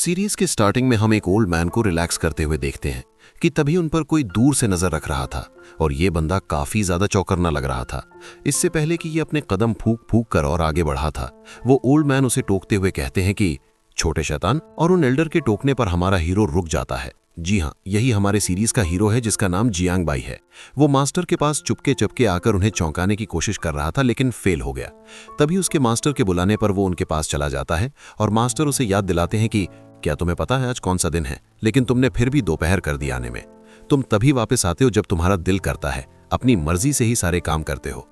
Series के starting में हम एक ओल्ड मैन को रिलैक्स करते हुए देखते हैं कि तभी उन पर कोई दूर से नजर रख रहा था और ये बंदा काफी ज्यादा चौकन्ना लग रहा था। इससे पहले कि ये अपने कदम फूंक फूंक कर और आगे बढ़ा था, वो ओल्ड मैन उसे टोकते हुए कहते हैं कि छोटे शैतान, और उन एल्डर के टोकने पर हमारा हीरो रुक जाता है। जी हाँ, यही हमारे सीरीज का हीरो है जिसका नाम जियांग बाई है। वो मास्टर के पास चुपके चुपके आकर उन्हें चौंकाने की कोशिश कर रहा था, लेकिन फेल हो गया। तभी उसके मास्टर के बुलाने पर वो उनके पास चला जाता है और मास्टर उसे याद दिलाते हैं कि क्या तुम्हें पता है आज कौन सा दिन है, लेकिन तुमने फिर भी दोपहर कर दिया आने में। तुम तभी वापस आते हो जब तुम्हारा दिल करता है, अपनी मर्जी से ही सारे काम करते हो।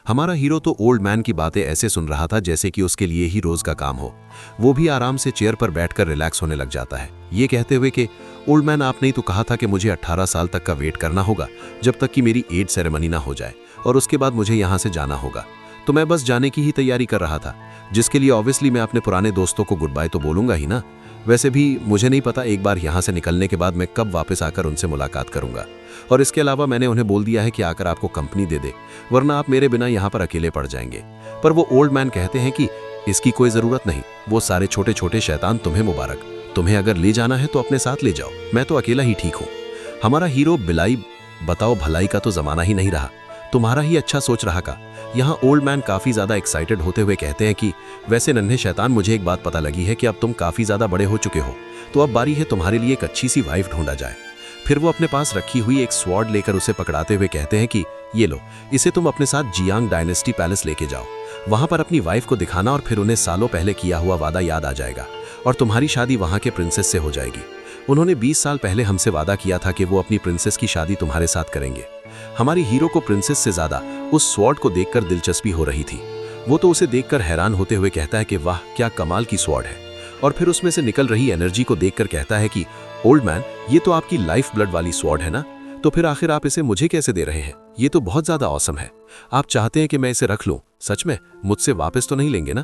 हमारा हीरो तो ओल्ड मैन की बातें ऐसे सुन रहा था जैसे कि उसके लिए ही रोज का काम हो। वो भी आराम से चेयर पर बैठकर रिलैक्स होने लग जाता है, ये कहते हुए कि ओल्ड मैन, आपने ही तो कहा था कि मुझे 18 साल तक का वेट करना होगा, जब तक कि मेरी एज सेरेमनी ना हो जाए, और उसके बाद मुझे यहाँ से जाना होगा। तो मैं बस जाने की ही तैयारी कर रहा था, जिसके लिए ऑब्वियसली मैं अपने पुराने दोस्तों को गुड बाय तो बोलूंगा ही ना। वैसे भी मुझे नहीं पता एक बार यहाँ से निकलने के बाद मैं कब वापस आकर उनसे मुलाकात करूंगा, और इसके अलावा मैंने उन्हें बोल दिया है कि आकर आपको कंपनी दे दे, वरना आप मेरे बिना यहाँ पर अकेले पड़ जाएंगे। पर वो ओल्ड मैन कहते हैं कि इसकी कोई जरूरत नहीं, वो सारे छोटे छोटे शैतान तुम्हें मुबारक, तुम्हें अगर ले जाना है तो अपने साथ ले जाओ, मैं तो अकेला ही ठीक हूँ। हमारा हीरो बिलाई, बताओ भलाई का तो जमाना ही नहीं रहा, तुम्हारा ही अच्छा सोच रहा का। यहाँ ओल्ड मैन काफी ज्यादा एक्साइटेड होते हुए कहते हैं कि वैसे नन्हे शैतान, मुझे एक बात पता लगी है कि अब तुम काफी ज्यादा बड़े हो चुके हो, तो अब बारी है तुम्हारे लिए एक अच्छी सी वाइफ ढूंढा जाए। फिर वो अपने पास रखी हुई एक स्वॉर्ड लेकर उसे पकड़ाते हुए कहते हैं कि ये लो, इसे तुम अपने साथ जियांग डायनेस्टी पैलेस लेके जाओ, वहां पर अपनी वाइफ को दिखाना और फिर उन्हें सालों पहले किया हुआ वादा याद आ जाएगा और तुम्हारी शादी वहां के प्रिंसेस से हो जाएगी। उन्होंने 20 साल पहले हमसे वादा किया था कि वो अपनी प्रिंसेस की शादी तुम्हारे साथ करेंगे। हमारी हीरो को प्रिंसेस से ज्यादा उस स्वॉर्ड को देखकर दिलचस्पी हो रही थी। वो तो उसे देखकर हैरान होते हुए कहता है कि वाह, क्या कमाल की स्वॉर्ड है, और फिर उसमें से निकल रही एनर्जी को देखकर कहता है कि ओल्ड मैन, ये तो आपकी लाइफ ब्लड वाली स्वॉर्ड है ना, तो फिर आखिर आप इसे मुझे कैसे दे रहे हैं? ये तो बहुत ज्यादा ऑसम है। आप चाहते हैं कि मैं इसे रख लूं? सच में मुझसे वापस तो नहीं लेंगे ना?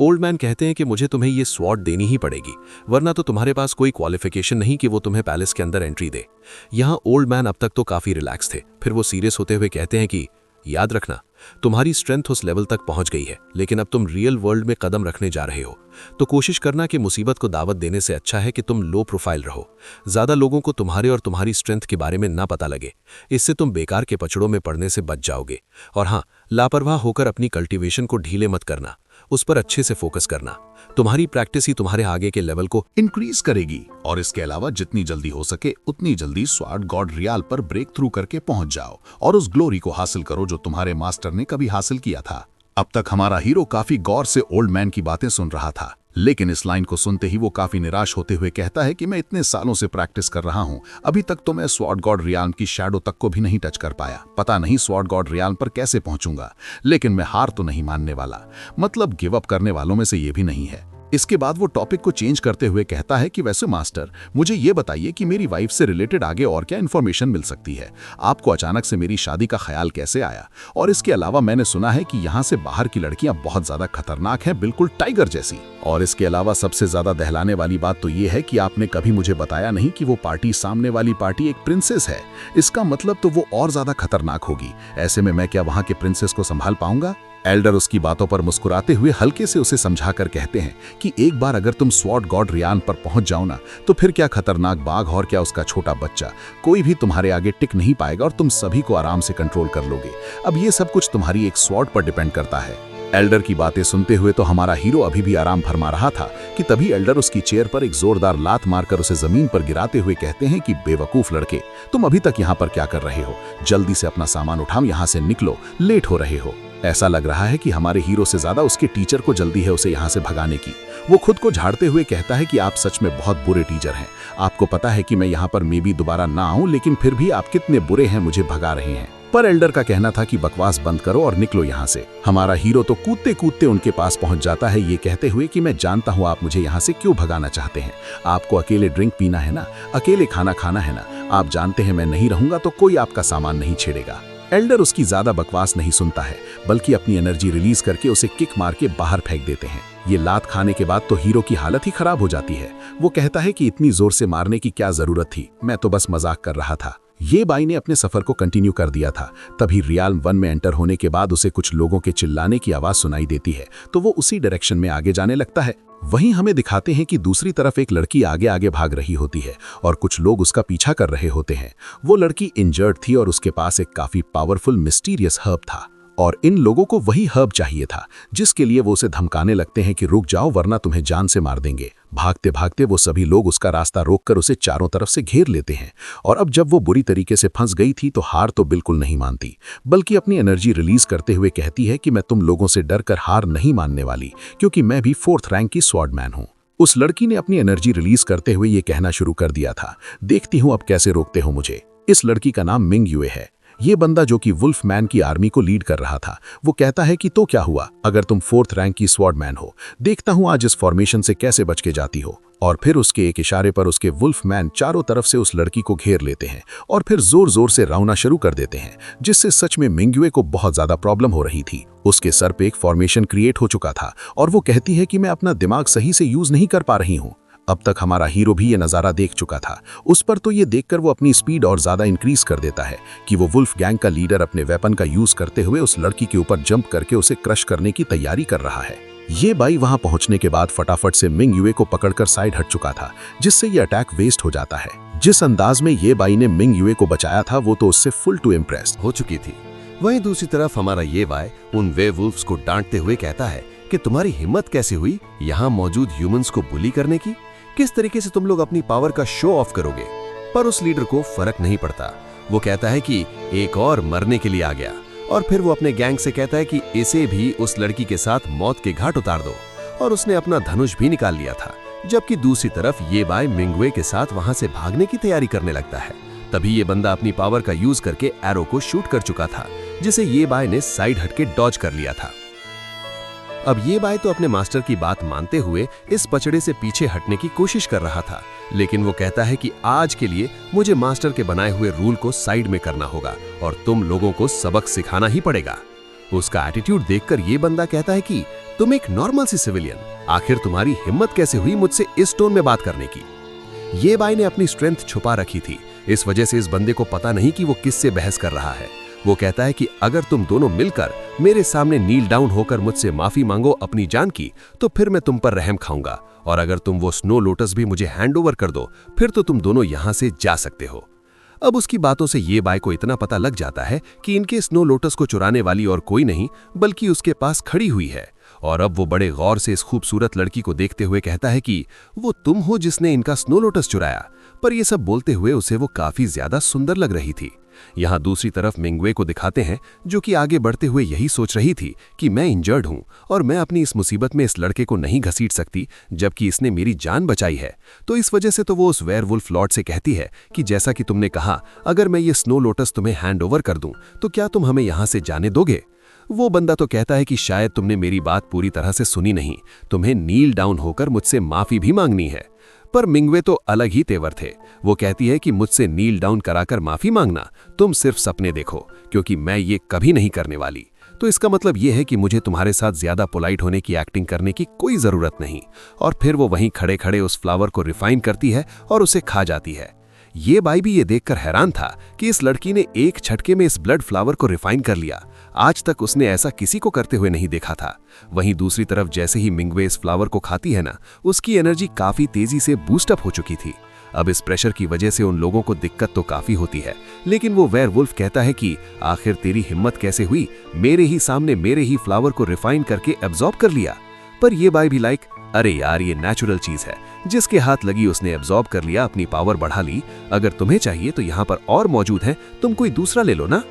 ओल्ड मैन कहते हैं कि मुझे तुम्हें ये स्वॉर्ड देनी ही पड़ेगी, वरना तो तुम्हारे पास कोई क्वालिफिकेशन नहीं कि वो तुम्हें पैलेस के अंदर एंट्री दे। यहाँ ओल्ड मैन अब तक तो काफी रिलैक्स थे, फिर वो सीरियस होते हुए कहते हैं कि याद रखना, तुम्हारी स्ट्रेंथ उस लेवल तक पहुंच गई है, लेकिन अब तुम रियल वर्ल्ड में कदम रखने जा रहे हो, तो कोशिश करना कि मुसीबत को दावत देने से अच्छा है कि तुम लो प्रोफाइल रहो। ज्यादा लोगों को तुम्हारे और तुम्हारी स्ट्रेंथ के बारे में ना पता लगे, इससे तुम बेकार के पचड़ों में पड़ने से बच जाओगे। और हाँ, लापरवाह होकर अपनी कल्टीवेशन को ढीले मत करना, उस पर अच्छे से फोकस करना। तुम्हारी प्रैक्टिस ही तुम्हारे आगे के लेवल को इंक्रीज करेगी, और इसके अलावा जितनी जल्दी हो सके उतनी जल्दी स्वॉर्ड गॉड रियाल पर ब्रेक थ्रू करके पहुंच जाओ और उस ग्लोरी को हासिल करो जो तुम्हारे मास्टर ने कभी हासिल किया था। अब तक हमारा हीरो काफी गौर से ओल्ड मैन की बातें सुन रहा था, लेकिन इस लाइन को सुनते ही वो काफी निराश होते हुए कहता है कि मैं इतने सालों से प्रैक्टिस कर रहा हूँ, अभी तक तो मैं स्वॉर्ड गॉड रियाल्म की शैडो तक को भी नहीं टच कर पाया। पता नहीं स्वॉर्ड गॉड रियाल्म पर कैसे पहुंचूंगा, लेकिन मैं हार तो नहीं मानने वाला। मतलब गिव अप करने वालों में से ये भी नहीं है। इसके बाद वो टॉपिक को चेंज करते हुए कहता है कि वैसे मास्टर, मुझे ये बताइए कि मेरी वाइफ से रिलेटेड आगे और क्या इन्फॉर्मेशन मिल सकती है? आपको अचानक से मेरी शादी का ख्याल कैसे आया? और इसके अलावा मैंने सुना है कि यहाँ से बाहर की लड़कियां बहुत ज्यादा खतरनाक हैं, बिल्कुल टाइगर जैसी। और इसके अलावा सबसे ज्यादा दहलाने वाली बात तो ये है कि आपने कभी मुझे बताया नहीं कि वो पार्टी, सामने वाली पार्टी एक प्रिंसेस है। इसका मतलब तो वो और ज्यादा खतरनाक होगी। ऐसे में मैं क्या वहाँ के प्रिंसेस को संभाल पाऊंगा? एल्डर उसकी बातों पर मुस्कुराते हुए हल्के से उसे समझाकर कहते हैं कि एक बार अगर तुम स्वॉर्ड गॉड रियान पर पहुंच जाओ ना, तो फिर क्या खतरनाक बाघ और क्या उसका छोटा बच्चा, कोई भी तुम्हारे आगे टिक नहीं पाएगा और तुम सभी को आराम से कंट्रोल कर लोगे। अब ये सब कुछ तुम्हारी एक स्वॉर्ड पर डिपेंड करता है। एल्डर की बातें सुनते हुए तो हमारा हीरो अभी भी आराम फरमा रहा था कि तभी एल्डर उसकी चेयर पर एक जोरदार लात मारकर उसे जमीन पर गिराते हुए कहते हैं कि बेवकूफ लड़के, तुम अभी तक यहाँ पर क्या कर रहे हो? जल्दी से अपना सामान उठाओ, यहाँ से निकलो, लेट हो रहे हो। ऐसा लग रहा है कि हमारे हीरो से ज्यादा उसके टीचर को जल्दी है उसे यहाँ से भगाने की। वो खुद को झाड़ते हुए कहता है कि आप सच में बहुत बुरे टीचर हैं। आपको पता है कि मैं यहाँ पर मे भी दोबारा ना आऊं, लेकिन फिर भी आप कितने बुरे हैं, मुझे भगा रहे हैं। पर एल्डर का कहना था कि बकवास बंद करो और निकलो यहाँ से। हमारा हीरो तो कूदते कूदते उनके पास पहुंच जाता है, ये कहते हुए कि मैं जानता हूँ आप मुझे यहाँ से क्यों भगाना चाहते हैं। आपको अकेले ड्रिंक पीना है ना, अकेले खाना खाना है ना। आप जानते हैं मैं नहीं रहूंगा तो कोई आपका सामान नहीं छेड़ेगा। एल्डर उसकी ज्यादा बकवास नहीं सुनता है, बल्कि अपनी एनर्जी रिलीज करके उसे किक मार के बाहर फेंक देते हैं। ये लात खाने के बाद तो हीरो की हालत ही खराब हो जाती है। वो कहता है कि इतनी जोर से मारने की क्या जरूरत थी, मैं तो बस मजाक कर रहा था। ये बाई ने अपने सफर को कंटिन्यू कर दिया था। तभी रियाल्म 1 में एंटर होने के बाद उसे कुछ लोगों के चिल्लाने की आवाज सुनाई देती है, तो वो उसी डायरेक्शन में आगे जाने लगता है। वहीं हमें दिखाते हैं कि दूसरी तरफ एक लड़की आगे आगे भाग रही होती है और कुछ लोग उसका पीछा कर रहे होते हैं। वो लड़की इंजर्ड थी और उसके पास एक काफी पावरफुल मिस्टीरियस हर्ब था और इन लोगों को वही हर्ब चाहिए था, जिसके लिए वो उसे धमकाने लगते हैं कि रुक जाओ वरना तुम्हें जान से मार देंगे। भागते भागते वो सभी लोग उसका रास्ता रोककर उसे चारों तरफ से घेर लेते हैं और अब जब वो बुरी तरीके से फंस गई थी तो हार तो बिल्कुल नहीं मानती, बल्कि अपनी एनर्जी रिलीज करते हुए कहती है कि मैं तुम लोगों से डरकर हार नहीं मानने वाली, क्योंकि मैं भी 4th रैंक की स्वॉर्डमैन हूँ। उस लड़की ने अपनी एनर्जी रिलीज करते हुए ये कहना शुरू कर दिया था, देखती हूँ अब कैसे रोकते हो मुझे। इस लड़की का नाम मिंग युए है। ये बंदा जो कि वुल्फ मैन की आर्मी को लीड कर रहा था, वो कहता है कि तो क्या हुआ अगर तुम 4th रैंक की स्वॉर्डमैन हो, देखता हूं आज इस फॉर्मेशन से कैसे बच के जाती हो। और फिर उसके एक इशारे पर उसके वुल्फ मैन चारों तरफ से उस लड़की को घेर लेते हैं और फिर जोर जोर से राउना शुरू कर देते हैं, जिससे सच में मिंग युए को बहुत ज्यादा प्रॉब्लम हो रही थी। उसके सर पे एक फॉर्मेशन क्रिएट हो चुका था और वो कहती है कि मैं अपना दिमाग सही से यूज नहीं कर पा रही हूँ। अब तक हमारा हीरो भी ये नज़ारा देख चुका था। उस पर तो ये देखकर वो अपनी स्पीड और ज़्यादा इंक्रीज कर देता है कि वो वुल्फ गैंग का लीडर अपने वेपन का यूज़ करते हुए उस लड़की के ऊपर जंप करके उसे क्रश करने की तैयारी कर रहा है। ये बाई वहां पहुंचने के बाद फटाफट से मिंग युए को पकड़कर साइड हट चुका था, जिससे ये अटैक वेस्ट हो जाता है। जिस अंदाज में ये बाई ने मिंग युए को बचाया था वो तो उससे फुल टू इम्प्रेस्ड हो चुकी थी। वहीं दूसरी तरफ हमारा ये बाय उन वेयरवुल्फ्स को डांटते हुए कहता है कि तुम्हारी हिम्मत कैसे हुई यहाँ मौजूद ह्यूमंस को बुली करने की, किस तरीके से तुम लोग अपनी पावर का शो ऑफ करोगे। पर उस लीडर को फर्क नहीं पड़ता। वो कहता है कि एक और मरने के लिए आ गया और फिर वो अपने गैंग से कहता है कि इसे भी उस लड़की के साथ मौत के घाट उतार दो और उसने अपना धनुष भी निकाल लिया था। जबकि दूसरी तरफ ये बाय मिंगवे के साथ वहां से भागने की तैयारी करने लगता है। तभी ये बंदा अपनी पावर का यूज करके एरो को शूट कर चुका था, जिसे ये बाय ने साइड हटके डॉज कर लिया था। अब ये बाय तो अपने मास्टर की बात मानते हुए इस पचड़े से पीछे हटने की कोशिश कर रहा था, लेकिन वो कहता है कि आज के लिए मुझे मास्टर के बनाए हुए रूल को साइड में करना होगा और तुम लोगों को सबक सिखाना ही पड़ेगा। उसका एटीट्यूड देखकर ये बंदा कहता है कि तुम एक नॉर्मल सी सिविलियन, आखिर तुम्हारी हिम्मत कैसे हुई मुझसे इस टोन में बात करने की। ये बाय ने अपनी स्ट्रेंथ छुपा रखी थी, इस वजह से इस बंदे को पता नहीं कि वो किससे बहस कर रहा है। वो कहता है कि अगर तुम दोनों मिलकर मेरे सामने नील डाउन होकर मुझसे माफी मांगो अपनी जान की, तो फिर मैं तुम पर रहम खाऊंगा, और अगर तुम वो स्नो लोटस भी मुझे हैंड ओवर कर दो, फिर तो तुम दोनों यहां से जा सकते हो। अब उसकी बातों से ये बाय को इतना पता लग जाता है कि इनके स्नो लोटस को चुराने वाली और कोई नहीं बल्कि उसके पास खड़ी हुई है। और अब वो बड़े गौर से इस खूबसूरत लड़की को देखते हुए कहता है कि वो तुम हो जिसने इनका स्नो लोटस चुराया। पर ये सब बोलते हुए उसे वो काफी ज्यादा सुंदर लग रही थी। यहाँ दूसरी तरफ मिंगवे को दिखाते हैं, जो कि आगे बढ़ते हुए यही सोच रही थी कि मैं इंजर्ड हूं और मैं अपनी इस मुसीबत में इस लड़के को नहीं घसीट सकती, जबकि इसने मेरी जान बचाई है। तो इस वजह से तो वो उस वेयरवुल्फ लॉर्ड से कहती है कि जैसा कि तुमने कहा, अगर मैं ये स्नो लोटस तुम्हें हैंड ओवर कर दूं तो क्या तुम हमें यहाँ से जाने दोगे। वो बंदा तो कहता है कि शायद तुमने मेरी बात पूरी तरह से सुनी नहीं, तुम्हें नील डाउन होकर मुझसे माफी भी मांगनी है। पर मिंगवे तो अलग ही तेवर थे। वो कहती है कि मुझसे नील डाउन कराकर माफी मांगना, तुम सिर्फ सपने देखो, क्योंकि मैं ये कभी नहीं करने वाली। तो इसका मतलब ये है कि मुझे तुम्हारे साथ ज्यादा पोलाइट होने की एक्टिंग करने की कोई जरूरत नहीं। और फिर वो वहीं खड़े खड़े उस फ्लावर को रिफाइन करती है और उसे खा जाती है। ये बाई भी ये देखकर हैरान था कि इस लड़की ने एक झटके में इस ब्लड फ्लावर को रिफाइन कर लिया। आज तक उसने ऐसा किसी को करते हुए नहीं देखा था। वहीं दूसरी तरफ जैसे ही मिंगवे इस फ्लावर को खाती है ना, उसकी एनर्जी काफी तेजी से बूस्टअप हो चुकी थी। अब इस प्रेशर की वजह से उन लोगों को दिक्कत तो काफी होती है, लेकिन वो वेयरवुल्फ कहता है कि आखिर तेरी हिम्मत कैसे हुई मेरे ही सामने मेरे ही फ्लावर को रिफाइन करके एब्जॉर्ब कर लिया। पर ये बाई भी लाइक, अरे यार ये नेचुरल चीज है, जिसके हाथ लगी उसने एब्जॉर्ब कर लिया, अपनी पावर बढ़ा ली। अगर तुम्हें चाहिए तो यहाँ पर और मौजूद है, तुम कोई दूसरा ले लो ना।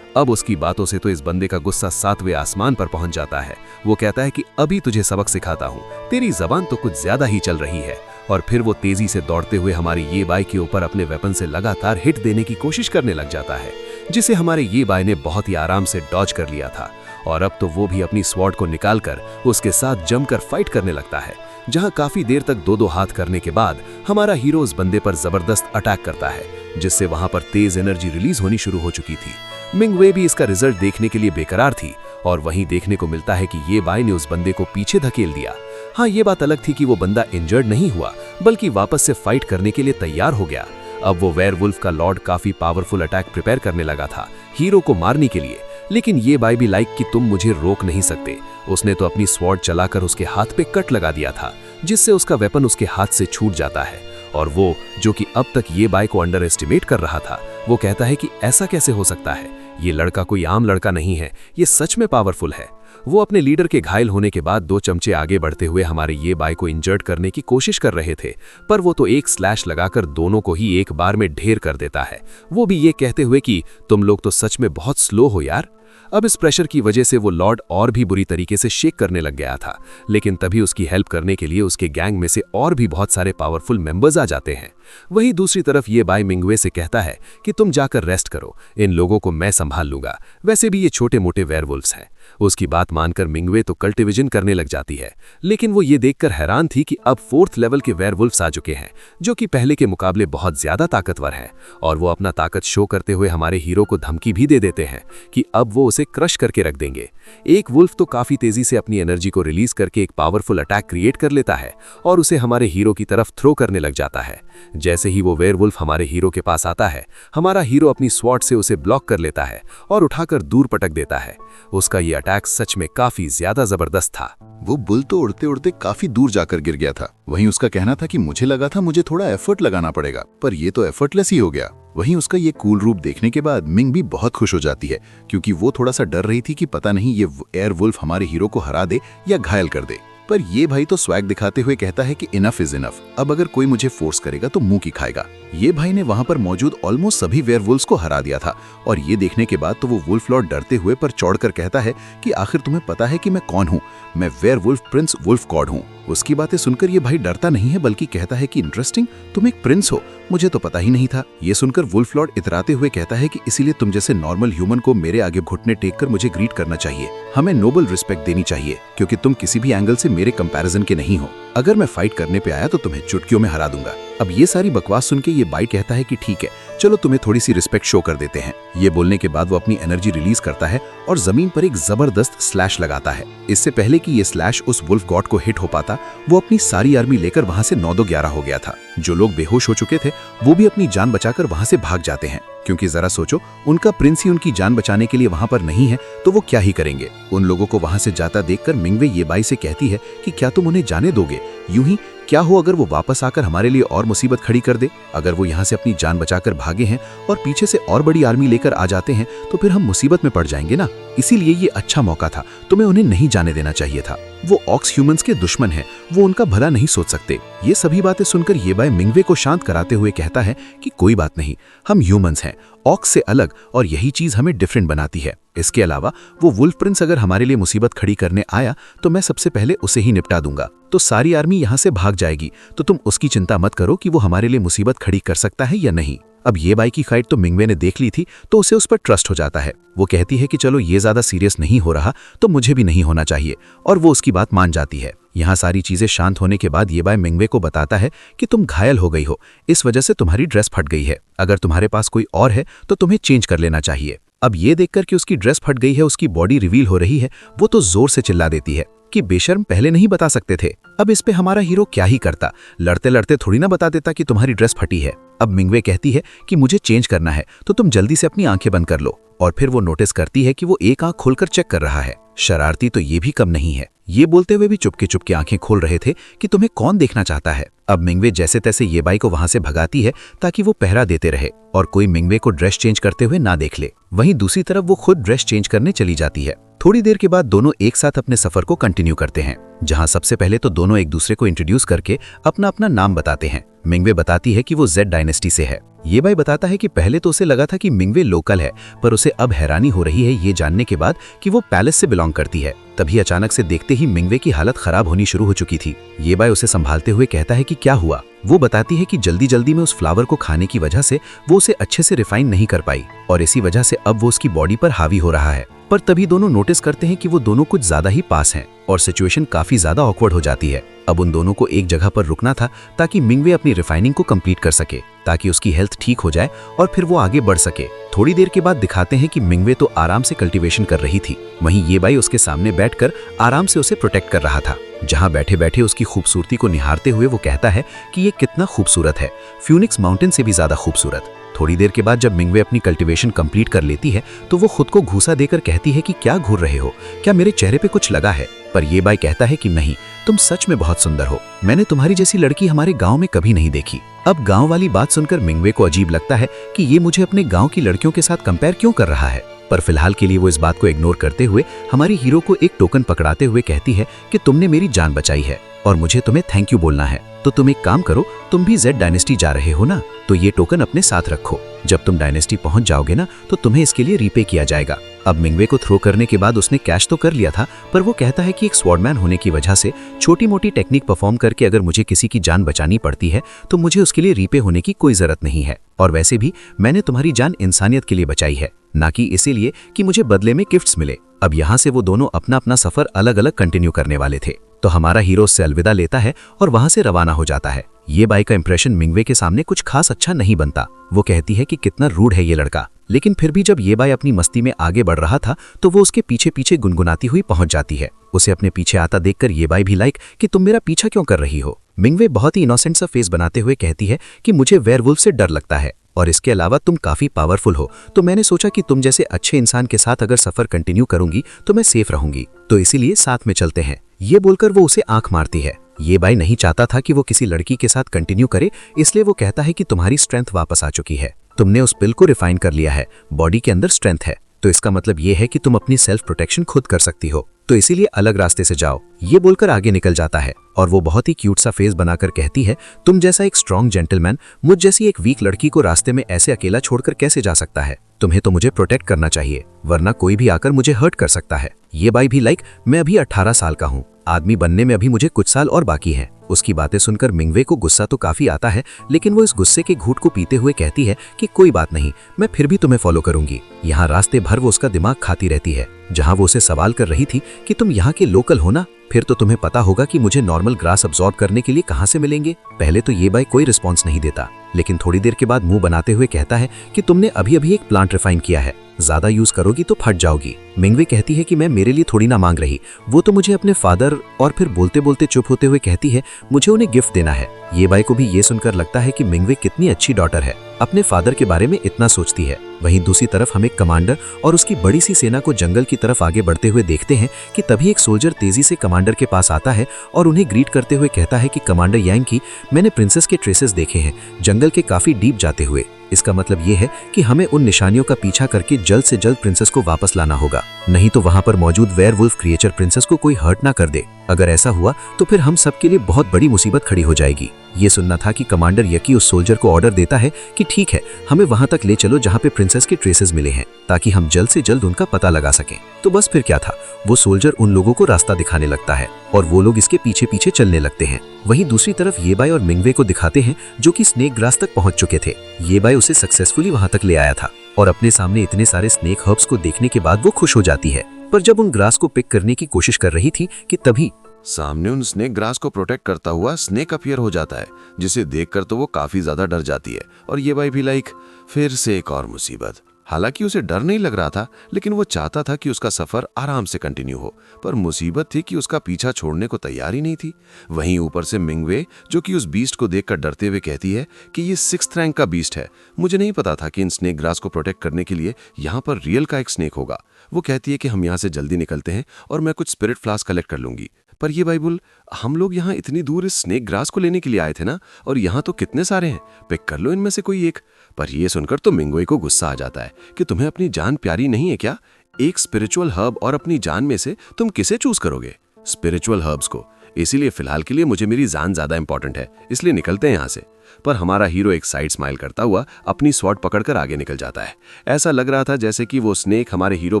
अब उसकी बातों से तो इस बंदे का गुस्सा 7वें आसमान पर पहुंच जाता है। वो कहता है कि अभी तुझे सबक सिखाता हूँ, तेरी जबान तो कुछ ज्यादा ही चल रही है। और फिर वो तेजी से दौड़ते हुए हमारी ये बाई के ऊपर अपने वेपन से लगातार हिट देने की कोशिश करने लग जाता है, जिसे हमारे ये बाई ने बहुत ही आराम से डॉज कर लिया था। और अब तो वो भी अपनी स्वॉर्ड को निकालकर उसके साथ जमकर फाइट करने लगता है, जहां काफी देर तक दो हाथ करने के बाद हमारा हीरो उस बंदे पर जबरदस्त अटैक करता है, जिससे वहां पर तेज एनर्जी रिलीज होनी शुरू हो चुकी थी। मिंगवे भी इसका रिजल्ट देखने के लिए बेकरार थी, और वहीं देखने को मिलता है कि ये बाई ने उस बंदे को पीछे धकेल दिया। हाँ, ये बात अलग थी कि वो बंदा इंजर्ड नहीं हुआ, बल्कि वापस से फाइट करने के लिए तैयार हो गया। अब वो वेयरवुल्फ का लॉर्ड काफी पावरफुल अटैक प्रिपेयर करने लगा था हीरो को मारने के लिए, लेकिन ये बाई भी लाइक कि तुम मुझे रोक नहीं सकते। उसने तो अपनी स्वॉर्ड चलाकर उसके हाथ पे कट लगा दिया था, जिससे उसका वेपन उसके हाथ से छूट जाता है। और वो जो कि अब तक ये बाई को अंडर एस्टिमेट कर रहा था, वो कहता है कि ऐसा कैसे हो सकता है, ये लड़का कोई आम लड़का नहीं है, ये सच में पावरफुल है। वो अपने लीडर के घायल होने के बाद 2 चमचे आगे बढ़ते हुए हमारे ये बाई को इंजर्ड करने की कोशिश कर रहे थे, पर वो तो एक स्लैश लगाकर दोनों को ही एक बार में ढेर कर देता है, वो भी ये कहते हुए कि तुम लोग तो सच में बहुत स्लो हो यार। अब इस प्रेशर की वजह से वो लॉर्ड और भी बुरी तरीके से शेक करने लग गया था, लेकिन तभी उसकी हेल्प करने के लिए उसके गैंग में से और भी बहुत सारे पावरफुल मेंबर्स आ जाते हैं। वहीं दूसरी तरफ ये बाई मिंगवे से कहता है कि तुम जाकर रेस्ट करो, इन लोगों को मैं संभाल लूंगा, वैसे भी ये छोटे मोटे वेयरवुल्फ्स हैं। उसकी बात मानकर मिंगवे तो कल्टिविजन करने लग जाती है, लेकिन वो ये देखकर हैरान थी कि अब 4th लेवल के वेयरवुल्फ्स आ चुके हैं, जो कि पहले के मुकाबले बहुत ज्यादा ताकतवर हैं, और वो अपना ताकत शो करते हुए हमारे हीरो को धमकी भी दे देते हैं कि अब वो उसे क्रश करके रख देंगे। एक वुल्फ तो काफी तेजी से अपनी एनर्जी को रिलीज करके एक पावरफुल अटैक क्रिएट कर लेता है और उसे हमारे हीरो की तरफ थ्रो करने लग जाता है। जैसे ही वो वेयरवुल्फ हमारे हीरो के पास आता है, हमारा हीरो अपनी स्वॉर्ड से उसे ब्लॉक कर लेता है और उठाकर दूर पटक देता है। उसका ये अटैक सच में काफी ज्यादा जबरदस्त था। वो बुल तो उड़ते उड़ते काफी दूर जाकर गिर गया था। वहीं उसका कहना था कि मुझे लगा था मुझे थोड़ा एफर्ट लगाना पड़ेगा, पर ये तो एफर्टलेस ही हो गया। वहीं उसका ये कूल रूप देखने के बाद मिंग भी बहुत खुश हो जाती है, क्योंकि वो थोड़ा सा डर रही थी कि पता नहीं ये एयर वुल्फ हमारे हीरो को हरा दे या घायल कर दे। पर ये भाई तो स्वैग दिखाते हुए कहता है कि इनफ इज इनफ, अब अगर कोई मुझे फोर्स करेगा तो मुंह की खाएगा। ये भाई ने वहां पर मौजूद ऑलमोस्ट सभी वेयरवुल्फ्स को हरा दिया था, और ये देखने के बाद तो वो वुल्फ लॉर्ड डरते हुए पर चौड़कर कहता है कि आखिर तुम्हें पता है कि मैं कौन हूँ, मैं वेयरवुल्फ प्रिंस वुल्फ गॉड हूँ। उसकी बातें सुनकर ये भाई डरता नहीं है, बल्कि कहता है कि इंटरेस्टिंग, तुम एक प्रिंस हो, मुझे तो पता ही नहीं था। ये सुनकर वुल्फ लॉर्ड इतराते हुए कहता है कि इसीलिए तुम जैसे नॉर्मल ह्यूमन को मेरे आगे घुटने टेक कर मुझे ग्रीट करना चाहिए, हमें नोबल रिस्पेक्ट देनी चाहिए, क्योंकि तुम किसी भी एंगल से मेरे कंपैरिजन के नहीं हो। अगर मैं फाइट करने पे आया तो तुम्हें चुटकियों में हरा दूंगा। अब ये सारी बकवास सुन के ये बाई कहता है कि ठीक है, चलो तुम्हें थोड़ी सी रिस्पेक्ट शो कर देते हैं। ये बोलने के बाद वो अपनी एनर्जी रिलीज करता है और जमीन पर एक जबरदस्त स्लैश लगाता है। इससे पहले कि ये स्लैश उस वुल्फ गॉड को हिट हो पाता, वो अपनी सारी आर्मी लेकर वहां से 9-11 हो गया था। जो लोग बेहोश हो चुके थे वो भी अपनी जान बचाकर वहां से भाग जाते हैं, क्योंकि जरा सोचो, उनका प्रिंस ही उनकी जान बचाने के लिए वहां पर नहीं है तो वो क्या ही करेंगे। उन लोगों को वहां से जाता देखकर मिंगवे ये बाई से कहती है कि क्या तुम उन्हें जाने दोगे? यूं ही क्या हो अगर वो वापस आकर हमारे लिए और मुसीबत खड़ी कर दे? अगर वो यहाँ से अपनी जान बचाकर भागे हैं और पीछे से और बड़ी आर्मी लेकर आ जाते हैं तो फिर हम मुसीबत में पड़ जाएंगे ना। इसीलिए ये अच्छा मौका था, तुम्हें उन्हें नहीं जाने देना चाहिए था। वो ऑक्स ह्यूमंस के दुश्मन हैं, वो उनका भला नहीं सोच सकते। ये सभी बातें सुनकर ये बाय मिंगवे को शांत कराते हुए कहता है कि कोई बात नहीं, हम ह्यूमंस हैं, ऑक्स से अलग, और यही चीज हमें डिफरेंट बनाती है। इसके अलावा वो वुल्फ प्रिंस अगर हमारे लिए मुसीबत खड़ी करने आया तो मैं सबसे पहले उसे ही निपटा दूंगा, तो सारी आर्मी यहाँ से भाग जाएगी, तो तुम उसकी चिंता मत करो कि वो हमारे लिए मुसीबत खड़ी कर सकता है या नहीं। अब ये बाई की फाइट तो मिंगवे ने देख ली थी, तो उसे उस पर ट्रस्ट हो जाता है। वो कहती है कि चलो ये ज्यादा सीरियस नहीं हो रहा तो मुझे भी नहीं होना चाहिए, और वो उसकी बात मान जाती है। यहाँ सारी चीजें शांत होने के बाद ये बाई मिंगवे को बताता है कि तुम घायल हो गई हो, इस वजह से तुम्हारी ड्रेस फट गई है, अगर तुम्हारे पास कोई और है तो तुम्हें चेंज कर लेना चाहिए। अब ये देखकर कि उसकी ड्रेस फट गई है, उसकी बॉडी रिवील हो रही है, वो तो जोर से चिल्ला देती है कि बेशर्म, पहले नहीं बता सकते थे। अब इस पे हमारा हीरो क्या ही करता, लड़ते लड़ते थोड़ी ना बता देता कि तुम्हारी ड्रेस फटी है। अब मिंगवे कहती है कि मुझे चेंज करना है तो तुम जल्दी से अपनी आंखें बंद कर लो, और फिर वो नोटिस करती है कि वो एक आंख खोलकर चेक कर रहा है। शरारती तो ये भी कम नहीं है, ये बोलते हुए भी चुपके चुपके आंखें खोल रहे थे कि तुम्हें कौन देखना चाहता है। अब मिंगवे जैसे तैसे ये बाई को वहां से भगाती है ताकि वो पहरा देते रहे और कोई मिंगवे को ड्रेस चेंज करते हुए ना देख ले। वहीं दूसरी तरफ वो खुद ड्रेस चेंज करने चली जाती है। थोड़ी देर के बाद दोनों एक साथ अपने सफर को कंटिन्यू करते हैं, जहां सबसे पहले तो दोनों एक दूसरे को इंट्रोड्यूस करके अपना अपना नाम बताते हैं। मिंगवे बताती है कि वो जेड डायनेस्टी से है। ये बाई बताता है कि पहले तो उसे लगा था कि मिंगवे लोकल है, पर उसे अब हैरानी हो रही है ये जानने के बाद कि वो पैलेस से बिलोंग करती है। तभी अचानक से देखते ही मिंगवे की हालत खराब होनी शुरू हो चुकी थी। ये बाई उसे संभालते हुए कहता है कि क्या हुआ। वो बताती है कि जल्दी जल्दी में उस फ्लावर को खाने की वजह से वो उसे अच्छे से रिफाइन नहीं कर पाई, और इसी वजह से अब वो उसकी बॉडी पर हावी हो रहा है। पर तभी दोनों नोटिस करते हैं कि वो दोनों कुछ ज्यादा ही पास हैं और सिचुएशन काफी ज्यादा ऑकवर्ड हो जाती है। अब उन दोनों को एक जगह पर रुकना था ताकि मिंगवे अपनी रिफाइनिंग को कंप्लीट कर सके, ताकि उसकी हेल्थ ठीक हो जाए और फिर वो आगे बढ़ सके। थोड़ी देर के बाद दिखाते हैं कि मिंगवे तो आराम से कल्टीवेशन कर रही थी, वहीं ये बाई उसके सामने बैठकर आराम से उसे प्रोटेक्ट कर रहा था। जहां बैठे बैठे उसकी खूबसूरती को निहारते हुए वो कहता है कि ये कितना खूबसूरत है, फ्यूनिक्स माउंटेन से भी ज्यादा खूबसूरत। थोड़ी देर के बाद जब मिंगवे अपनी कल्टीवेशन कंप्लीट कर लेती है तो वो खुद को घूसा देकर कहती है कि क्या घूर रहे हो, क्या मेरे चेहरे पे कुछ लगा है? पर ये बाई कहता है कि नहीं, तुम सच में बहुत सुंदर हो, मैंने तुम्हारी जैसी लड़की हमारे गांव में कभी नहीं देखी। अब गांव वाली बात सुनकर मिंगवे को अजीब लगता है कि ये मुझे अपने गांव की लड़कियों के साथ कंपेयर क्यों कर रहा है। पर फिलहाल के लिए वो इस बात को इग्नोर करते हुए हमारी हीरो को एक टोकन पकड़ाते हुए कहती है कि तुमने मेरी जान बचाई है और मुझे तुम्हें थैंक यू बोलना है। तो तुम एक काम करो, तुम भी जेड डायनेस्टी जा रहे हो ना, तो ये टोकन अपने साथ रखो। जब तुम डायनेस्टी पहुंच जाओगे ना तो तुम्हें इसके लिए रीपे किया जाएगा। अब मिंगवे को थ्रो करने के बाद उसने कैश तो कर लिया था, पर वो कहता है कि एक स्वॉर्डमैन होने की वजह से छोटी मोटी टेक्निक परफॉर्म करके अगर मुझे किसी की जान बचानी पड़ती है तो मुझे उसके लिए रीपे होने की कोई जरूरत नहीं है। और वैसे भी मैंने तुम्हारी जान इंसानियत के लिए बचाई है, ना कि इसीलिए कि मुझे बदले में गिफ्ट्स मिले। अब यहाँ से वो दोनों अपना अपना सफर अलग अलग कंटिन्यू करने वाले थे। तो हमारा हीरो उससे अलविदा लेता है और वहां से रवाना हो जाता है। ये बाई का इंप्रेशन मिंगवे के सामने कुछ खास अच्छा नहीं बनता। वो कहती है कि कितना रूड है ये लड़का, लेकिन फिर भी जब ये बाई अपनी मस्ती में आगे बढ़ रहा था तो वो उसके पीछे पीछे गुनगुनाती हुई पहुंच जाती है। उसे अपने पीछे आता देखकर ये बाई भी लाइक कि तुम मेरा पीछा क्यों कर रही हो। मिंगवे बहुत ही इनोसेंट सा फेस बनाते हुए कहती है कि मुझे वेयरवुल्फ से डर लगता है और इसके अलावा तुम काफी पावरफुल हो, तो मैंने सोचा कि तुम जैसे अच्छे इंसान के साथ अगर सफर कंटिन्यू करूंगी तो मैं सेफ रहूंगी, तो इसीलिए साथ में चलते हैं। ये बोलकर वो उसे आंख मारती है। ये बाई नहीं चाहता था कि वो किसी लड़की के साथ कंटिन्यू करे, इसलिए वो कहता है कि तुम्हारी स्ट्रेंथ वापस आ चुकी है, तुमने उस पिल को रिफाइन कर लिया है, बॉडी के अंदर स्ट्रेंथ है, तो इसका मतलब ये है कि तुम अपनी सेल्फ प्रोटेक्शन खुद कर सकती हो, तो इसीलिए अलग रास्ते से जाओ। ये बोलकर आगे निकल जाता है और वो बहुत ही क्यूट सा फेस बनाकर कहती है, तुम जैसा एक स्ट्रॉन्ग जेंटलमैन मुझ जैसी एक वीक लड़की को रास्ते में ऐसे अकेला छोड़कर कैसे जा सकता है? तुम्हें तो मुझे प्रोटेक्ट करना चाहिए, वरना कोई भी आकर मुझे हर्ट कर सकता है। ये बाई भी लाइक मैं अभी 18 साल का हूँ, आदमी बनने में अभी मुझे कुछ साल और बाकी हैं। उसकी बातें सुनकर मिंगवे को गुस्सा तो काफी आता है, लेकिन वो इस गुस्से के घूंट को पीते हुए कहती है कि कोई बात नहीं, मैं फिर भी तुम्हें फॉलो करूंगी। यहाँ रास्ते भर वो उसका दिमाग खाती रहती है। जहाँ वो उसे सवाल कर रही थी कि तुम यहाँ के लोकल हो ना, फिर तो तुम्हें पता होगा कि मुझे नॉर्मल ग्रास अब्सॉर्ब करने के लिए कहाँ से मिलेंगे। पहले तो ये बाई कोई रिस्पॉन्स नहीं देता, लेकिन थोड़ी देर के बाद मुंह बनाते हुए कहता है कि तुमने अभी अभी एक प्लांट रिफाइन किया है, ज्यादा यूज करोगी तो फट जाओगी। मिंगवे कहती है कि मैं मेरे लिए थोड़ी ना मांग रही, वो तो मुझे अपने फादर, और फिर बोलते बोलते चुप होते हुए कहती है मुझे उन्हें गिफ्ट देना है। ये बाई को भी ये सुनकर लगता है कि मिंगवे कितनी अच्छी डॉटर है, अपने फादर के बारे में इतना सोचती है। वहीं दूसरी तरफ हम एक कमांडर और उसकी बड़ी सी सेना को जंगल की तरफ आगे बढ़ते हुए देखते हैं कि तभी एक सोल्जर तेजी से कमांडर के पास आता है और उन्हें ग्रीट करते हुए कहता है कि कमांडर यांग की, मैंने प्रिंसेस के ट्रेसेस देखे हैं जंगल के काफी डीप जाते हुए। इसका मतलब ये है कि हमें उन निशानियों का पीछा करके जल्द से जल्द प्रिंसेस को वापस लाना होगा, नहीं तो वहां पर मौजूद वेयरवुल्फ क्रिएचर प्रिंसेस को कोई हर्ट ना कर दे। अगर ऐसा हुआ तो फिर हम सबके लिए बहुत बड़ी मुसीबत खड़ी हो जाएगी। ये सुनना था कि कमांडर यकी उस सोल्जर को ऑर्डर देता है कि ठीक है, हमें वहां तक ले चलो जहां पे प्रिंसेस के ट्रेसेस मिले हैं, ताकि हम जल्द से जल्द उनका पता लगा सकें। तो बस फिर क्या था, वो सोल्जर उन लोगों को रास्ता दिखाने लगता है और वो लोग इसके पीछे पीछे चलने लगते हैं। वहीं दूसरी तरफ ये बाई और मिंगवे को दिखाते हैं जो कि स्नेक ग्रास तक पहुंच चुके थे। ये बाई उसे सक्सेसफुली वहां तक ले आया था और अपने सामने इतने सारे स्नेक हर्ब्स को देखने के बाद वो खुश हो जाती है। पर जब उन ग्रास को पिक करने की कोशिश कर रही थी कि तभी सामने उन स्नेक ग्रास को प्रोटेक्ट करता हुआ स्नेक अपीयर हो जाता है, जिसे देखकर तो वो काफी ज्यादा डर जाती है। और ये बाई भी लाइक फिर से एक और मुसीबत। हालांकि उसे डर नहीं लग रहा था, लेकिन वो चाहता था कि उसका सफर आराम से कंटिन्यू हो, पर मुसीबत थी कि उसका पीछा छोड़ने को तैयार ही नहीं थी। वहीं ऊपर से मिंगवे, जो कि उस बीस्ट को देखकर डरते हुए कहती है कि ये 6th रैंक का बीस्ट है, मुझे नहीं पता था कि इन स्नेक ग्रास को प्रोटेक्ट करने के लिए यहाँ पर रियल का एक स्नेक होगा। वो कहती है कि हम यहाँ से जल्दी निकलते हैं और मैं कुछ स्पिरिट फ्लास्क कलेक्ट कर लूंगी। पर ये बाइबल, हम लोग यहाँ इतनी दूर इस स्नेक ग्रास को लेने के लिए आए थे ना, और यहाँ तो कितने सारे हैं, पिक कर लो इनमें से कोई एक। पर ये सुनकर तो मिंगवे को गुस्सा आ जाता है कि तुम्हें अपनी जान प्यारी नहीं है क्या? एक स्पिरिचुअल हर्ब और अपनी जान में से तुम किसे चूज करोगे? स्पिरिचुअल हर्ब्स को। इसीलिए फिलहाल के लिए मुझे मेरी जान ज्यादा इंपॉर्टेंट है, इसलिए निकलते हैं यहाँ से। पर हमारा हीरो एक साइड स्माइल करता हुआ अपनी स्वॉर्ड पकड़कर आगे निकल जाता है। ऐसा लग रहा था जैसे कि वो स्नेक हमारे हीरो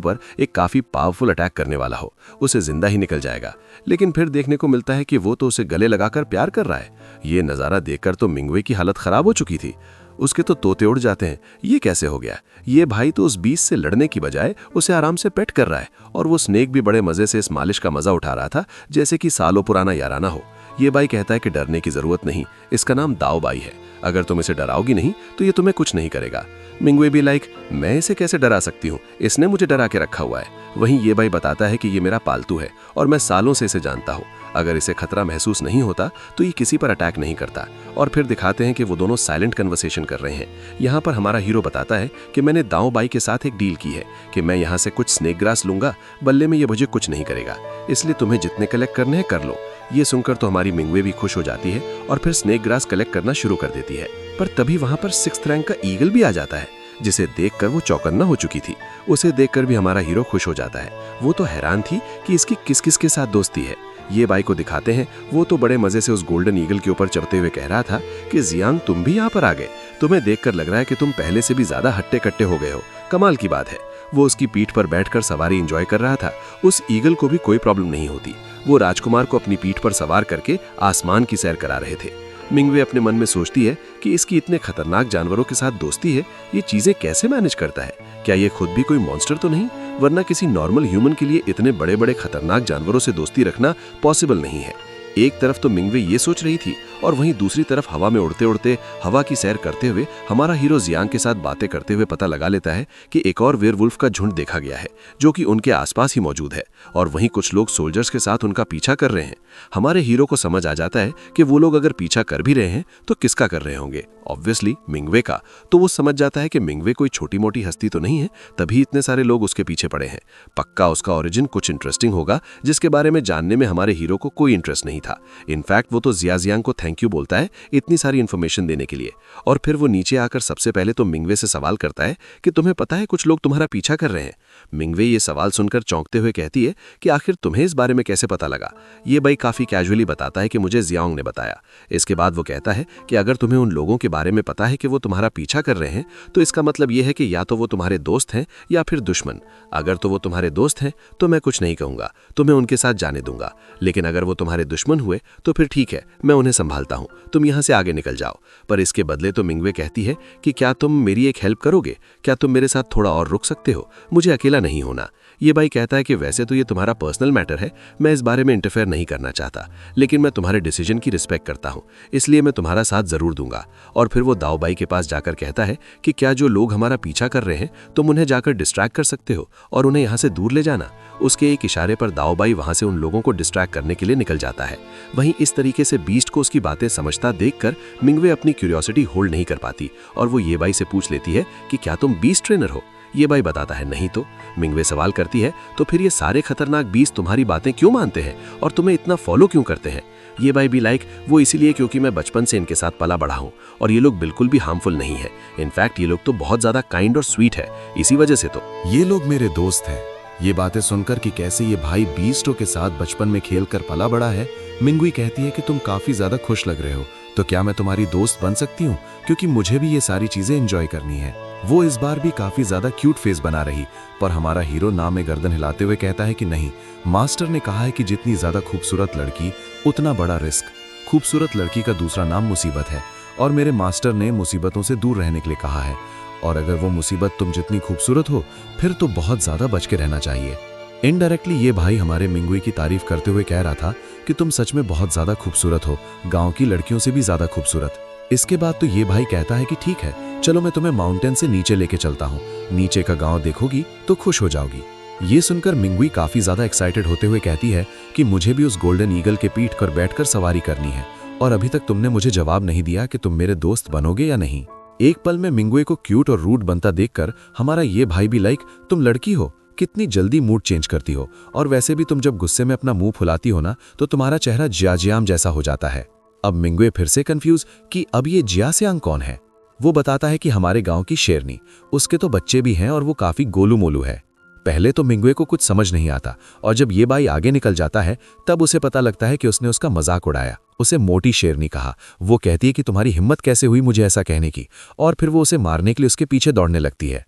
पर एक काफी पावरफुल अटैक करने वाला हो, उसे जिंदा ही निकल जाएगा। लेकिन फिर देखने को मिलता है कि वो तो उसे गले लगाकर प्यार कर रहा है। ये नजारा देखकर तो मिंगवे की हालत खराब हो चुकी थी। उसके तो तोते उड़ जाते हैं, ये कैसे हो गया? ये भाई तो उस बीस से लड़ने की बजाय उसे आराम से पेट कर रहा है, और वो स्नेक भी बड़े मजे से इस मालिश का मजा उठा रहा था जैसे कि सालों पुराना याराना हो। ये बाई कहता है कि डरने की जरूरत नहीं, इसका नाम दाओ बाई है, अगर तुम इसे डराओगी नहीं तो ये तुम्हें कुछ नहीं करेगा। मिंगवे भी लाइक, मैं इसे कैसे डरा सकती हूँ, इसने मुझे डरा के रखा हुआ है। वहीं ये बाई बताता है कि ये मेरा पालतू है और मैं सालों से इसे जानता हूँ, अगर इसे खतरा महसूस नहीं होता तो ये किसी पर अटैक नहीं करता। और फिर दिखाते हैं कि वो दोनों साइलेंट कन्वर्सेशन कर रहे हैं। यहाँ पर हमारा हीरो बताता है कि मैंने दाओ बाई के साथ एक डील की है कि मैं यहाँ से कुछ स्नेक ग्रास लूंगा, बल्ले में ये मुझे कुछ नहीं करेगा, इसलिए तुम्हें जितने कलेक्ट करने हैं कर लो। ये सुनकर तो हमारी मिंगवे भी खुश हो जाती है और फिर स्नेक ग्रास कलेक्ट करना शुरू कर देती है। पर तभी वहां पर 6th रैंक का ईगल भी आ जाता है, जिसे देखकर वो चौकन्ना हो चुकी थी। उसे देखकर भी हमारा हीरो खुश हो जाता है। वो तो हैरान थी कि इसकी किस किस के साथ दोस्ती है। ये बाई को दिखाते हैं, वो तो बड़े मजे से उस गोल्डन ईगल के ऊपर चढ़ते हुए कह रहा था कि जियांग तुम भी यहाँ पर आ गए, तुम्हें देखकर लग रहा है कि तुम पहले से भी ज्यादा हट्टे कट्टे हो गए हो, कमाल की बात है। वो उसकी पीठ पर बैठकर सवारी एंजॉय कर रहा था। उस ईगल को भी कोई प्रॉब्लम नहीं होती। वो राजकुमार को अपनी पीठ पर सवार करके आसमान की सैर करा रहे थे। मिंगवे अपने मन में सोचती है कि इसकी इतने खतरनाक जानवरों के साथ दोस्ती है, ये चीजें कैसे मैनेज करता है? क्या ये खुद भी कोई मॉन्स्टर तो नहीं? वरना किसी नॉर्मल ह्यूमन के लिए इतने बड़े बड़े खतरनाक जानवरों से दोस्ती रखना पॉसिबल नहीं है। एक तरफ तो मिंगवे ये सोच रही थी और वहीं दूसरी तरफ हवा में उड़ते उड़ते हवा की सैर करते हुए हमारा हीरो जियांग के साथ बातें करते हुए पता लगा लेता है कि एक और वेयरवुल्फ का झुंड देखा गया है, जो कि उनके आसपास ही मौजूद है और वहीं कुछ लोग सोल्जर्स के साथ उनका पीछा कर रहे हैं। हमारे हीरो को समझ आ जाता है कि वो लोग अगर पीछा कर भी रहे हैं तो किसका कर रहे होंगे? ऑब्वियसली मिंगवे का। तो वो समझ जाता है कि मिंगवे कोई छोटी मोटी हस्ती तो नहीं है, तभी इतने सारे लोग उसके पीछे पड़े हैं। पक्का उसका ओरिजिन कुछ इंटरेस्टिंग होगा, जिसके बारे में जानने में हमारे हीरो को कोई इंटरेस्ट नहीं था। इनफैक्ट वो तो जियांग को थैंक यू बोलता है इतनी सारी इन्फॉर्मेशन देने के लिए। और फिर वो नीचे आकर सबसे पहले तो मिंगवे से सवाल करता है कि तुम्हें पता है कुछ लोग तुम्हारा पीछा कर रहे हैं? मिंगवे ये सवाल सुनकर चौंकते हुए कहती है कि आखिर तुम्हें इस बारे में कैसे पता लगा? ये भाई काफी कैजुअली बताता है कि मुझे जियांग ने बताया। इसके बाद वो कहता है कि अगर तुम्हें उन लोगों के बारे में पता है कि वो तुम्हारा पीछा कर रहे हैं तो इसका मतलब ये है कि या तो वो तुम्हारे दोस्त हैं या फिर दुश्मन। अगर तो वो तुम्हारे दोस्त हैं तो मैं कुछ नहीं कहूंगा, तुम्हें उनके साथ जाने दूंगा। लेकिन अगर वो तुम्हारे दुश्मन हुए तो फिर ठीक है, मैं उन्हें संभालता हूं, तुम यहां से आगे निकल जाओ। पर इसके बदले तो मिंगवे कहती है कि क्या तुम मेरी एक हेल्प करोगे? क्या तुम मेरे साथ थोड़ा और रुक सकते हो? मुझे अकेला नहीं होना। ये भाई कहता है कि वैसे तो ये तुम्हारा पर्सनल मैटर है, मैं इस बारे में इंटरफेयर नहीं करना चाहता, लेकिन मैं तुम्हारे डिसीजन की रिस्पेक्ट करता हूं, इसलिए मैं तुम्हारा साथ जरूर दूंगा। और फिर वो दाओ बाई के पास जाकर कहता है कि क्या जो लोग हमारा पीछा कर रहे हैं तुम उन्हें जाकर डिस्ट्रैक्ट कर सकते हो और उन्हें यहाँ से दूर ले जाना। उसके एक इशारे पर दाओ बाई वहां से उन लोगों को डिस्ट्रैक्ट करने के लिए निकल जाता है। वहीं इस तरीके से बीस्ट को उसकी बातें समझता देखकर मिंगवे अपनी क्यूरियोसिटी होल्ड नहीं कर पाती और वो ये बाई से पूछ लेती है कि क्या तुम बीस्ट ट्रेनर हो? ये बाई बताता है नहीं तो। मिंगवे सवाल करती है तो फिर ये सारे खतरनाक बीस्ट तुम्हारी बातें क्यों मानते हैं और तुम्हें इतना फॉलो क्यों करते हैं? ये बाई भी लाइक वो इसीलिए क्योंकि मैं बचपन से इनके साथ पला बढ़ा हूँ और ये लोग बिल्कुल भी हार्मफुल नहीं है। इनफैक्ट ये लोग तो बहुत ज्यादा काइंड और स्वीट है, इसी वजह से तो ये लोग मेरे दोस्त हैं। ये बातें सुनकर कि कैसे ये भाई बीस्टों के साथ बचपन में खेलकर पला बड़ा है, मिंगवी कहती है कि तुम काफी ज्यादा खुश लग रहे हो, तो क्या मैं तुम्हारी दोस्त बन सकती हूँ? क्योंकि मुझे भी ये सारी चीजें एंजॉय करनी है। वो इस बार भी काफी ज्यादा क्यूट फेस बना रही, पर हमारा हीरो ना में गर्दन हिलाते हुए कहता है कि नहीं, मास्टर ने कहा है कि जितनी ज्यादा खूबसूरत लड़की उतना बड़ा रिस्क। खूबसूरत लड़की का दूसरा नाम मुसीबत है और मेरे मास्टर ने मुसीबतों से दूर रहने के लिए कहा है, और अगर वो मुसीबत तुम जितनी खूबसूरत हो फिर तो बहुत ज्यादा बच के रहना चाहिए। इनडायरेक्टली ये भाई हमारे मिंगवी की तारीफ करते हुए कह रहा था कि तुम सच में बहुत ज्यादा खूबसूरत हो, गांव की लड़कियों से भी ज्यादा खूबसूरत। इसके बाद तो ये भाई कहता है कि ठीक है, चलो मैं तुम्हें माउंटेन से नीचे लेके चलता हूँ, नीचे का गांव देखोगी तो खुश हो जाओगी। ये सुनकर मिंगवी काफी ज्यादा एक्साइटेड होते हुए कहती है कि मुझे भी उस गोल्डन ईगल के पीठ पर बैठकर सवारी करनी है, और अभी तक तुमने मुझे जवाब नहीं दिया कि तुम मेरे दोस्त बनोगे या नहीं। एक पल में मिंगवे को क्यूट और रूड बनता देखकर हमारा ये भाई भी लाइक, तुम लड़की हो, कितनी जल्दी मूड चेंज करती हो, और वैसे भी तुम जब गुस्से में अपना मुंह फुलाती हो ना तो तुम्हारा चेहरा जियाजियाम जैसा हो जाता है। अब मिंगवे फिर से कंफ्यूज कि अब ये जियासियांग कौन है। वो बताता है कि हमारे गांव की शेरनी, उसके तो बच्चे भी हैं और वो काफी गोलू मोलू है। पहले तो मिंगवे को कुछ समझ नहीं आता, और जब ये भाई आगे निकल जाता है तब उसे पता लगता है कि उसने उसका मजाक उड़ाया, उसे मोटी शेरनी कहा। वो कहती है कि तुम्हारी हिम्मत कैसे हुई मुझे ऐसा कहने की, और फिर वो उसे मारने के लिए उसके पीछे दौड़ने लगती है।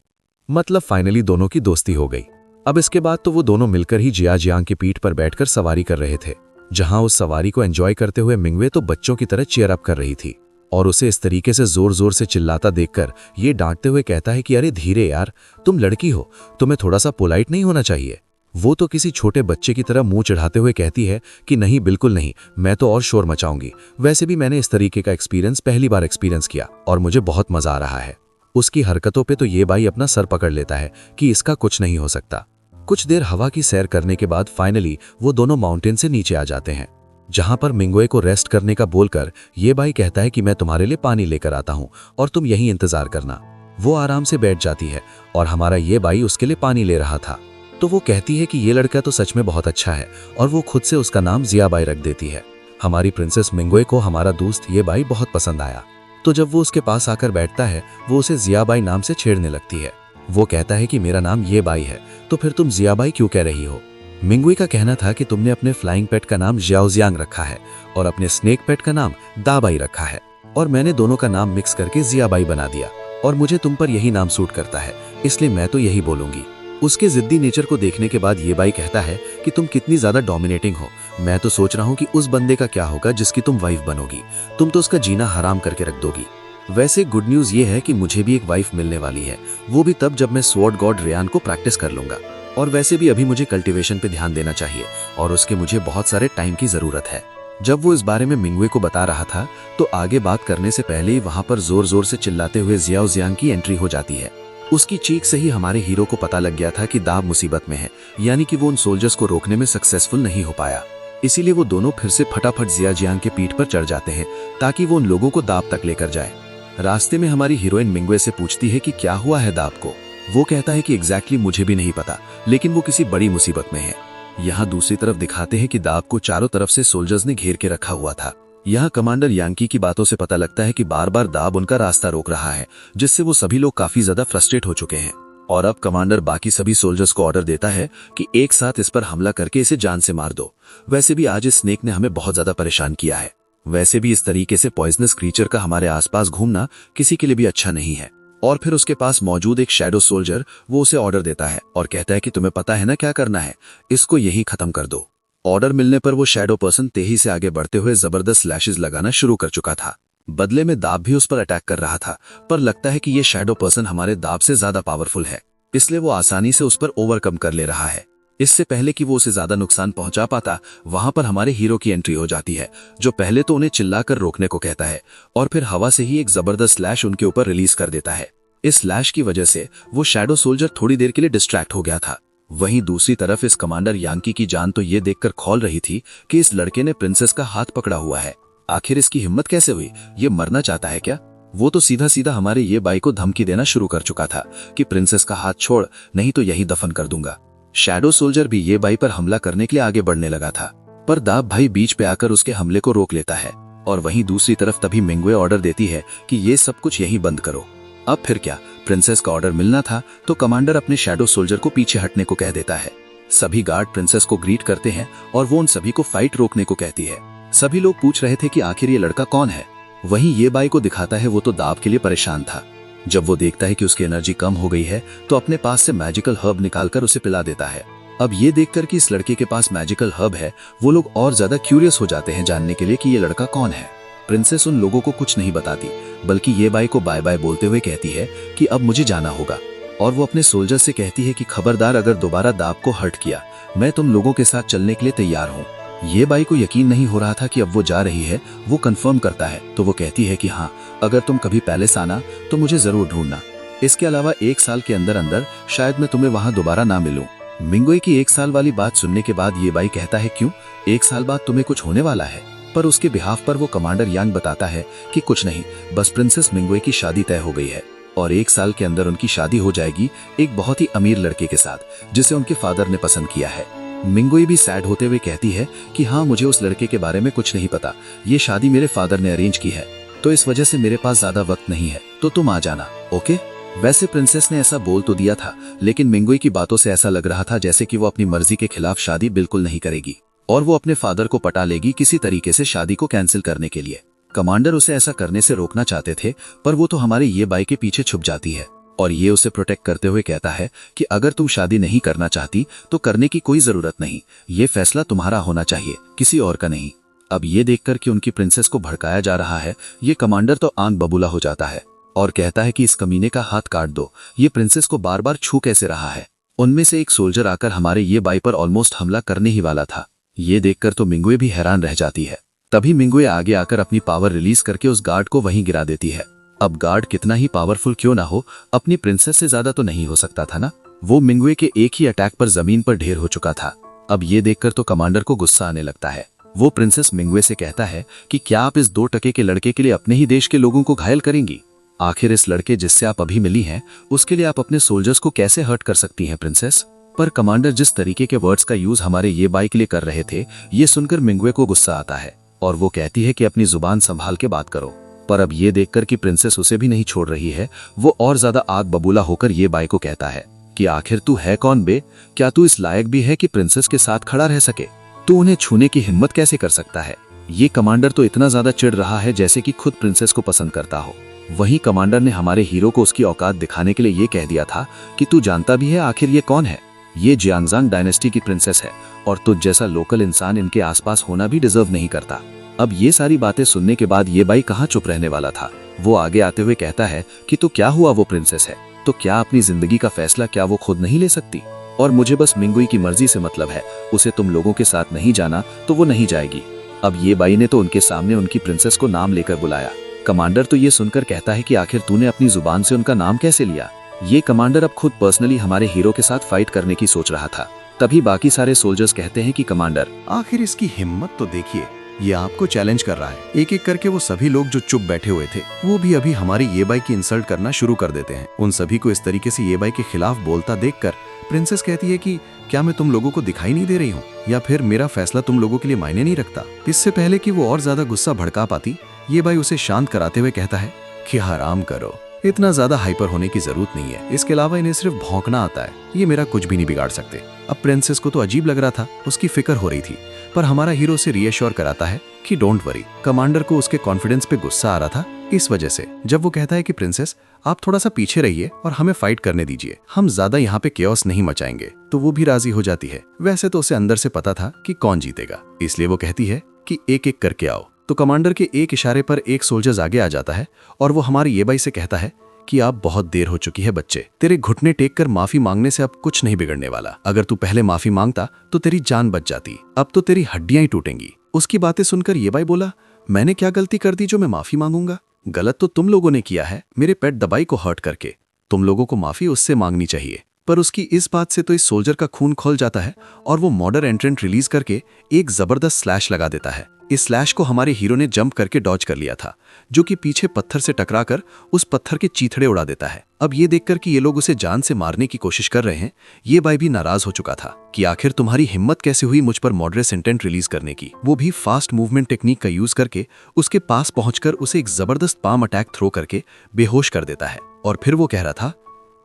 मतलब फाइनली दोनों की दोस्ती हो गई। अब इसके बाद तो वो दोनों मिलकर ही जियाजियांग की पीठ पर बैठकर सवारी कर रहे थे, जहां उस सवारी को एंजॉय करते हुए मिंगवे तो बच्चों की तरह चीयर अप कर रही थी, और उसे इस तरीके से जोर जोर से चिल्लाता देखकर ये डांटते हुए कहता है कि अरे धीरे यार, तुम लड़की हो, तुम्हें थोड़ा सा पोलाइट नहीं होना चाहिए। वो तो किसी छोटे बच्चे की तरह मुंह चढ़ाते हुए कहती है कि नहीं, बिल्कुल नहीं, मैं तो और शोर मचाऊंगी। वैसे भी मैंने इस तरीके का एक्सपीरियंस पहली बार एक्सपीरियंस किया और मुझे बहुत मजा आ रहा है। उसकी हरकतों पे तो ये भाई अपना सर पकड़ लेता है कि इसका कुछ नहीं हो सकता। कुछ देर हवा की सैर करने के बाद फाइनली वो दोनों माउंटेन से नीचे आ जाते हैं। जहां पर मिंगवे को रेस्ट करने का बोलकर ये बाई कहता है कि मैं तुम्हारे लिए पानी लेकर आता हूं और तुम यहीं इंतजार करना। वो आराम से बैठ जाती है और हमारा ये बाई उसके लिए पानी ले रहा था। तो वो कहती है कि ये लड़का तो सच में बहुत अच्छा है और वो खुद से उसका नाम जिया बाई रख देती है। हमारी प्रिंसेस मिंगवे को हमारा दोस्त ये बाई बहुत पसंद आया, तो जब वो उसके पास आकर बैठता है वो उसे जिया बाई नाम से छेड़ने लगती है। वो कहता है कि मेरा नाम ये बाई है, तो फिर तुम जिया बाई क्यों कह रही हो? मिंगवे का कहना था कि तुमने अपने फ्लाइंग पेट का नाम जियाओजियांग रखा है और अपने स्नेक पेट का नाम दाबाई रखा है, और मैंने दोनों का नाम मिक्स करके जिया बाई बना दिया और मुझे तुम पर यही नाम सूट करता है, इसलिए मैं तो यही बोलूंगी। उसके जिद्दी नेचर को देखने के बाद ये बाई कहता है कि तुम कितनी ज्यादा डोमिनेटिंग हो। मैं तो सोच रहा हूँ कि उस बंदे का क्या होगा जिसकी तुम वाइफ बनोगी, तुम तो उसका जीना हराम करके रख दोगी। वैसे गुड न्यूज ये है कि मुझे भी एक वाइफ मिलने वाली है, वो भी तब जब मैं स्वॉर्ड गॉड रियान को प्रैक्टिस कर लूंगा। और वैसे भी अभी मुझे कल्टीवेशन पे ध्यान देना चाहिए और उसके मुझे बहुत सारे टाइम की जरूरत है। जब वो इस बारे में मिंगवे को बता रहा था तो आगे बात करने से पहले ही वहां पर जोर जोर से चिल्लाते हुए जियाओजियांग की एंट्री हो जाती है। उसकी चीख से ही हमारे हीरो को पता लग गया था कि दाब मुसीबत में है, यानी कि वो उन सोल्जर्स को रोकने में सक्सेसफुल नहीं हो पाया। इसीलिए वो दोनों फिर से फटाफट जियाओजियांग के पीठ पर चढ़ जाते हैं ताकि वो उन लोगों को दाब तक लेकर जाए। रास्ते में हमारी हीरोइन मिंगवे से पूछती है कि क्या हुआ है दाब को। वो कहता है कि एग्जैक्टली मुझे भी नहीं पता, लेकिन वो किसी बड़ी मुसीबत में है। यहाँ दूसरी तरफ दिखाते हैं कि दाब को चारों तरफ से सोल्जर्स ने घेर के रखा हुआ था। यहाँ कमांडर यांकी की बातों से पता लगता है कि बार बार दाब उनका रास्ता रोक रहा है, जिससे वो सभी लोग काफी ज्यादा फ्रस्ट्रेट हो चुके हैं। और अब कमांडर बाकी सभी सोल्जर्स को ऑर्डर देता है कि एक साथ इस पर हमला करके इसे जान से मार दो। वैसे भी आज इस स्नेक ने हमें बहुत ज्यादा परेशान किया है। वैसे भी इस तरीके से पॉइजनस क्रीचर का हमारे आसपास घूमना किसी के लिए भी अच्छा नहीं है। और फिर उसके पास मौजूद एक शैडो सोल्जर वो उसे ऑर्डर देता है और कहता है कि तुम्हें पता है ना क्या करना है, इसको यही खत्म कर दो। ऑर्डर मिलने पर वो शैडो पर्सन तेजी से आगे बढ़ते हुए जबरदस्त स्लैशेस लगाना शुरू कर चुका था। बदले में दाब भी उस पर अटैक कर रहा था, पर लगता है कि ये शैडो पर्सन हमारे दाब से ज्यादा पावरफुल है, इसलिए वो आसानी से उस पर ओवरकम कर ले रहा है। इससे पहले कि वो उसे ज्यादा नुकसान पहुंचा पाता, वहां पर हमारे हीरो की एंट्री हो जाती है, जो पहले तो उन्हें चिल्लाकर रोकने को कहता है और फिर हवा से ही एक जबरदस्त स्लैश उनके ऊपर रिलीज कर देता है। इस स्लैश की वजह से वो शैडो सोल्जर थोड़ी देर के लिए डिस्ट्रैक्ट हो गया था। वहीं दूसरी तरफ इस कमांडर यांकी की जान तो ये देखकर खौल रही थी कि इस लड़के ने प्रिंसेस का हाथ पकड़ा हुआ है। आखिर इसकी हिम्मत कैसे हुई? ये मरना चाहता है क्या? वो तो सीधा सीधा हमारे ये बाई को धमकी देना शुरू कर चुका था कि प्रिंसेस का हाथ छोड़, नहीं तो यही दफन कर दूंगा। शैडो सोल्जर भी ये बाई पर हमला करने के लिए आगे बढ़ने लगा था, पर दाब भाई बीच पे आकर उसके हमले को रोक लेता है। और वहीं दूसरी तरफ तभी मिंगवे ऑर्डर देती है कि ये सब कुछ यहीं बंद करो। अब फिर क्या, प्रिंसेस का ऑर्डर मिलना था तो कमांडर अपने शैडो सोल्जर को पीछे हटने को कह देता है। सभी गार्ड प्रिंसेस को ग्रीट करते हैं और वो उन सभी को फाइट रोकने को कहती है। सभी लोग पूछ रहे थे कि आखिर ये लड़का कौन है। वहीं ये बाई को दिखाता है वो तो दाब के लिए परेशान था। जब वो देखता है कि उसकी एनर्जी कम हो गई है तो अपने पास से मैजिकल हर्ब निकालकर उसे पिला देता है। अब ये देखकर कि इस लड़के के पास मैजिकल हर्ब है, वो लोग और ज्यादा क्यूरियस हो जाते हैं जानने के लिए कि ये लड़का कौन है। प्रिंसेस उन लोगों को कुछ नहीं बताती, बल्कि ये बाई को बाय बाय बोलते हुए कहती है कि अब मुझे जाना होगा। और वो अपने सोल्जर से कहती है कि खबरदार, अगर दोबारा दाब को हर्ट किया मैं तुम लोगों के साथ चलने के लिए तैयार हूँ। ये बाई को यकीन नहीं हो रहा था कि अब वो जा रही है। वो कंफर्म करता है तो वो कहती है कि हाँ, अगर तुम कभी पैलेस आना तो मुझे जरूर ढूंढना। इसके अलावा 1 साल के अंदर अंदर शायद मैं तुम्हें वहां दोबारा ना मिलूं। मिंगवे की 1 साल वाली बात सुनने के बाद ये बाई कहता है क्यों, 1 साल बाद तुम्हें कुछ होने वाला है? पर उसके बिहाफ पर वो कमांडर यांग बताता है कि कुछ नहीं, बस प्रिंसेस मिंगवे की शादी तय हो गई है और 1 साल के अंदर उनकी शादी हो जाएगी एक बहुत ही अमीर लड़के के साथ जिसे उनके फादर ने पसंद किया है। मिंगवे भी सैड होते हुए कहती है कि हाँ, मुझे उस लड़के के बारे में कुछ नहीं पता, ये शादी मेरे फादर ने अरेंज की है, तो इस वजह से मेरे पास ज्यादा वक्त नहीं है, तो तुम आ जाना, ओके? वैसे प्रिंसेस ने ऐसा बोल तो दिया था, लेकिन मिंगवे की बातों से ऐसा लग रहा था जैसे कि वो अपनी मर्जी के खिलाफ शादी बिल्कुल नहीं करेगी और वो अपने फादर को पटा लेगी किसी तरीके से शादी को कैंसिल करने के लिए। कमांडर उसे ऐसा करने से रोकना चाहते थे, पर वो तो हमारे ये बाई के पीछे छुप जाती है और ये उसे प्रोटेक्ट करते हुए कहता है कि अगर तुम शादी नहीं करना चाहती तो करने की कोई जरूरत नहीं, ये फैसला तुम्हारा होना चाहिए, किसी और का नहीं। अब ये देखकर कि उनकी प्रिंसेस को भड़काया जा रहा है, ये कमांडर तो आंख बबूला हो जाता है और कहता है कि इस कमीने का हाथ काट दो, ये प्रिंसेस को बार बार छू कैसे रहा है। उनमें से एक सोल्जर आकर हमारे ये बाई पर ऑलमोस्ट हमला करने ही वाला था। ये देखकर तो मिंगवे भी हैरान रह जाती है। तभी मिंगवे आगे आकर अपनी पावर रिलीज करके उस गार्ड को वहीं गिरा देती है। अब गार्ड कितना ही पावरफुल क्यों ना हो, अपनी प्रिंसेस से ज्यादा तो नहीं हो सकता था ना। वो मिंगवे के एक ही अटैक पर जमीन पर ढेर हो चुका था। अब ये देखकर तो कमांडर को गुस्सा आने लगता है वो प्रिंसेस मिंगवे से कहता है कि क्या आप इस 2% के लड़के के लिए अपने ही देश के लोगों को घायल करेंगी? आखिर इस लड़के जिससे आप अभी मिली हैं, उसके लिए आप अपने सोल्जर्स को कैसे हर्ट कर सकती हैं प्रिंसेस? पर कमांडर जिस तरीके के वर्ड्स का यूज हमारे ये बाई के लिए कर रहे थे, ये सुनकर मिंगवे को गुस्सा आता है और वो कहती है कि अपनी जुबान संभाल के बात करो। पर अब ये देखकर कि प्रिंसेस उसे भी नहीं छोड़ रही है, वो और ज्यादा आग बबूला होकर ये बाई को कहता है कि आखिर तू है कौन बे? क्या तू इस लायक भी है कि प्रिंसेस के साथ खड़ा रह सके? तू उन्हें छूने की हिम्मत कैसे कर सकता है? ये कमांडर तो इतना ज्यादा चिढ़ रहा है जैसे कि खुद प्रिंसेस को पसंद करता हो। वहीं कमांडर ने हमारे हीरो को उसकी औकात दिखाने के लिए ये कह दिया था कि तू जानता भी है आखिर ये कौन है? ये जियांगजांग डायनेस्टी की प्रिंसेस है और तुझ जैसा लोकल इंसान इनके आसपास होना भी डिजर्व नहीं करता। अब ये सारी बातें सुनने के बाद ये बाई कहाँ चुप रहने वाला था। वो आगे आते हुए कहता है कि तो क्या हुआ, वो प्रिंसेस है तो क्या अपनी जिंदगी का फैसला क्या वो खुद नहीं ले सकती? और मुझे बस मिंगुई की मर्जी से मतलब है, उसे तुम लोगों के साथ नहीं जाना तो वो नहीं जाएगी। अब ये बाई ने तो उनके सामने उनकी प्रिंसेस को नाम लेकर बुलाया। कमांडर तो ये सुनकर कहता है कि आखिर तूने अपनी जुबान से उनका नाम कैसे लिया? ये कमांडर अब खुद पर्सनली हमारे हीरो के साथ फाइट करने की सोच रहा था। तभी बाकी सारे सोल्जर्स कहते हैं कि कमांडर, आखिर इसकी हिम्मत तो देखिए, ये आपको चैलेंज कर रहा है। एक एक करके वो सभी लोग जो चुप बैठे हुए थे, वो भी अभी हमारी ये बाई की इंसल्ट करना शुरू कर देते हैं। उन सभी को इस तरीके से ये बाई के खिलाफ बोलता देखकर प्रिंसेस कहती है कि क्या मैं तुम लोगों को दिखाई नहीं दे रही हूँ, या फिर मेरा फैसला तुम लोगों के लिए मायने नहीं रखता? इससे पहले कि वो और ज्यादा गुस्सा भड़का पाती, ये बाई उसे शांत कराते हुए कहता है कि आराम करो, इतना ज्यादा हाइपर होने की जरूरत नहीं है। इसके अलावा इन्हें सिर्फ भौंकना आता है, ये मेरा कुछ भी नहीं बिगाड़ सकते। अब प्रिंसेस को तो अजीब लग रहा था, उसकी फिक्र हो रही थी, पर हमारा हीरो से रीअश्योर कराता है कि डोंट वरी। कमांडर को उसके कॉन्फिडेंस पे गुस्सा आ रहा था, इस वजह से जब वो कहता है कि प्रिंसेस आप थोड़ा सा पीछे रहिए और हमें फाइट करने दीजिए, हम ज्यादा यहाँ पे केओस नहीं मचाएंगे, तो वो भी राजी हो जाती है। वैसे तो उसे अंदर से पता था कि कौन जीतेगा, इसलिए वो कहती है कि एक एक करके आओ। तो कमांडर के एक इशारे पर एक सोल्जर्स आगे आ जाता है और वो हमारी ये बाई से कहता है कि आप बहुत देर हो चुकी है बच्चे, तेरे घुटने टेक कर माफी मांगने से अब कुछ नहीं बिगड़ने वाला। अगर तू पहले माफी मांगता तो तेरी जान बच जाती, अब तो तेरी हड्डियां ही टूटेंगी। उसकी बातें सुनकर ये बाई बोला, मैंने क्या गलती कर दी जो मैं माफी मांगूंगा? गलत तो तुम लोगों ने किया है, मेरे पेट दबाई को हर्ट करके। तुम लोगों को माफी उससे मांगनी चाहिए। पर उसकी इस बात से तो इस सोल्जर का खून खोल जाता है और वो मॉडर्न एंट्रेंट रिलीज करके एक जबरदस्त स्लैश लगा देता है। इस स्लैश को हमारे हीरो ने जंप करके डॉज कर लिया था, जो कि पीछे पत्थर से टकराकर उस पत्थर के चीथड़े उड़ा देता है। अब ये देखकर कि ये लोग उसे जान से मारने की कोशिश कर रहे हैं, ये बाई भी नाराज हो चुका था कि आखिर तुम्हारी हिम्मत कैसे हुई मुझ पर मॉडरेट इंटेंट रिलीज करने की, वो भी फास्ट मूवमेंट टेक्निक का यूज करके। उसके पास पहुंचकर उसे एक जबरदस्त पाम अटैक थ्रो करके बेहोश कर देता है। और फिर वो कह रहा था,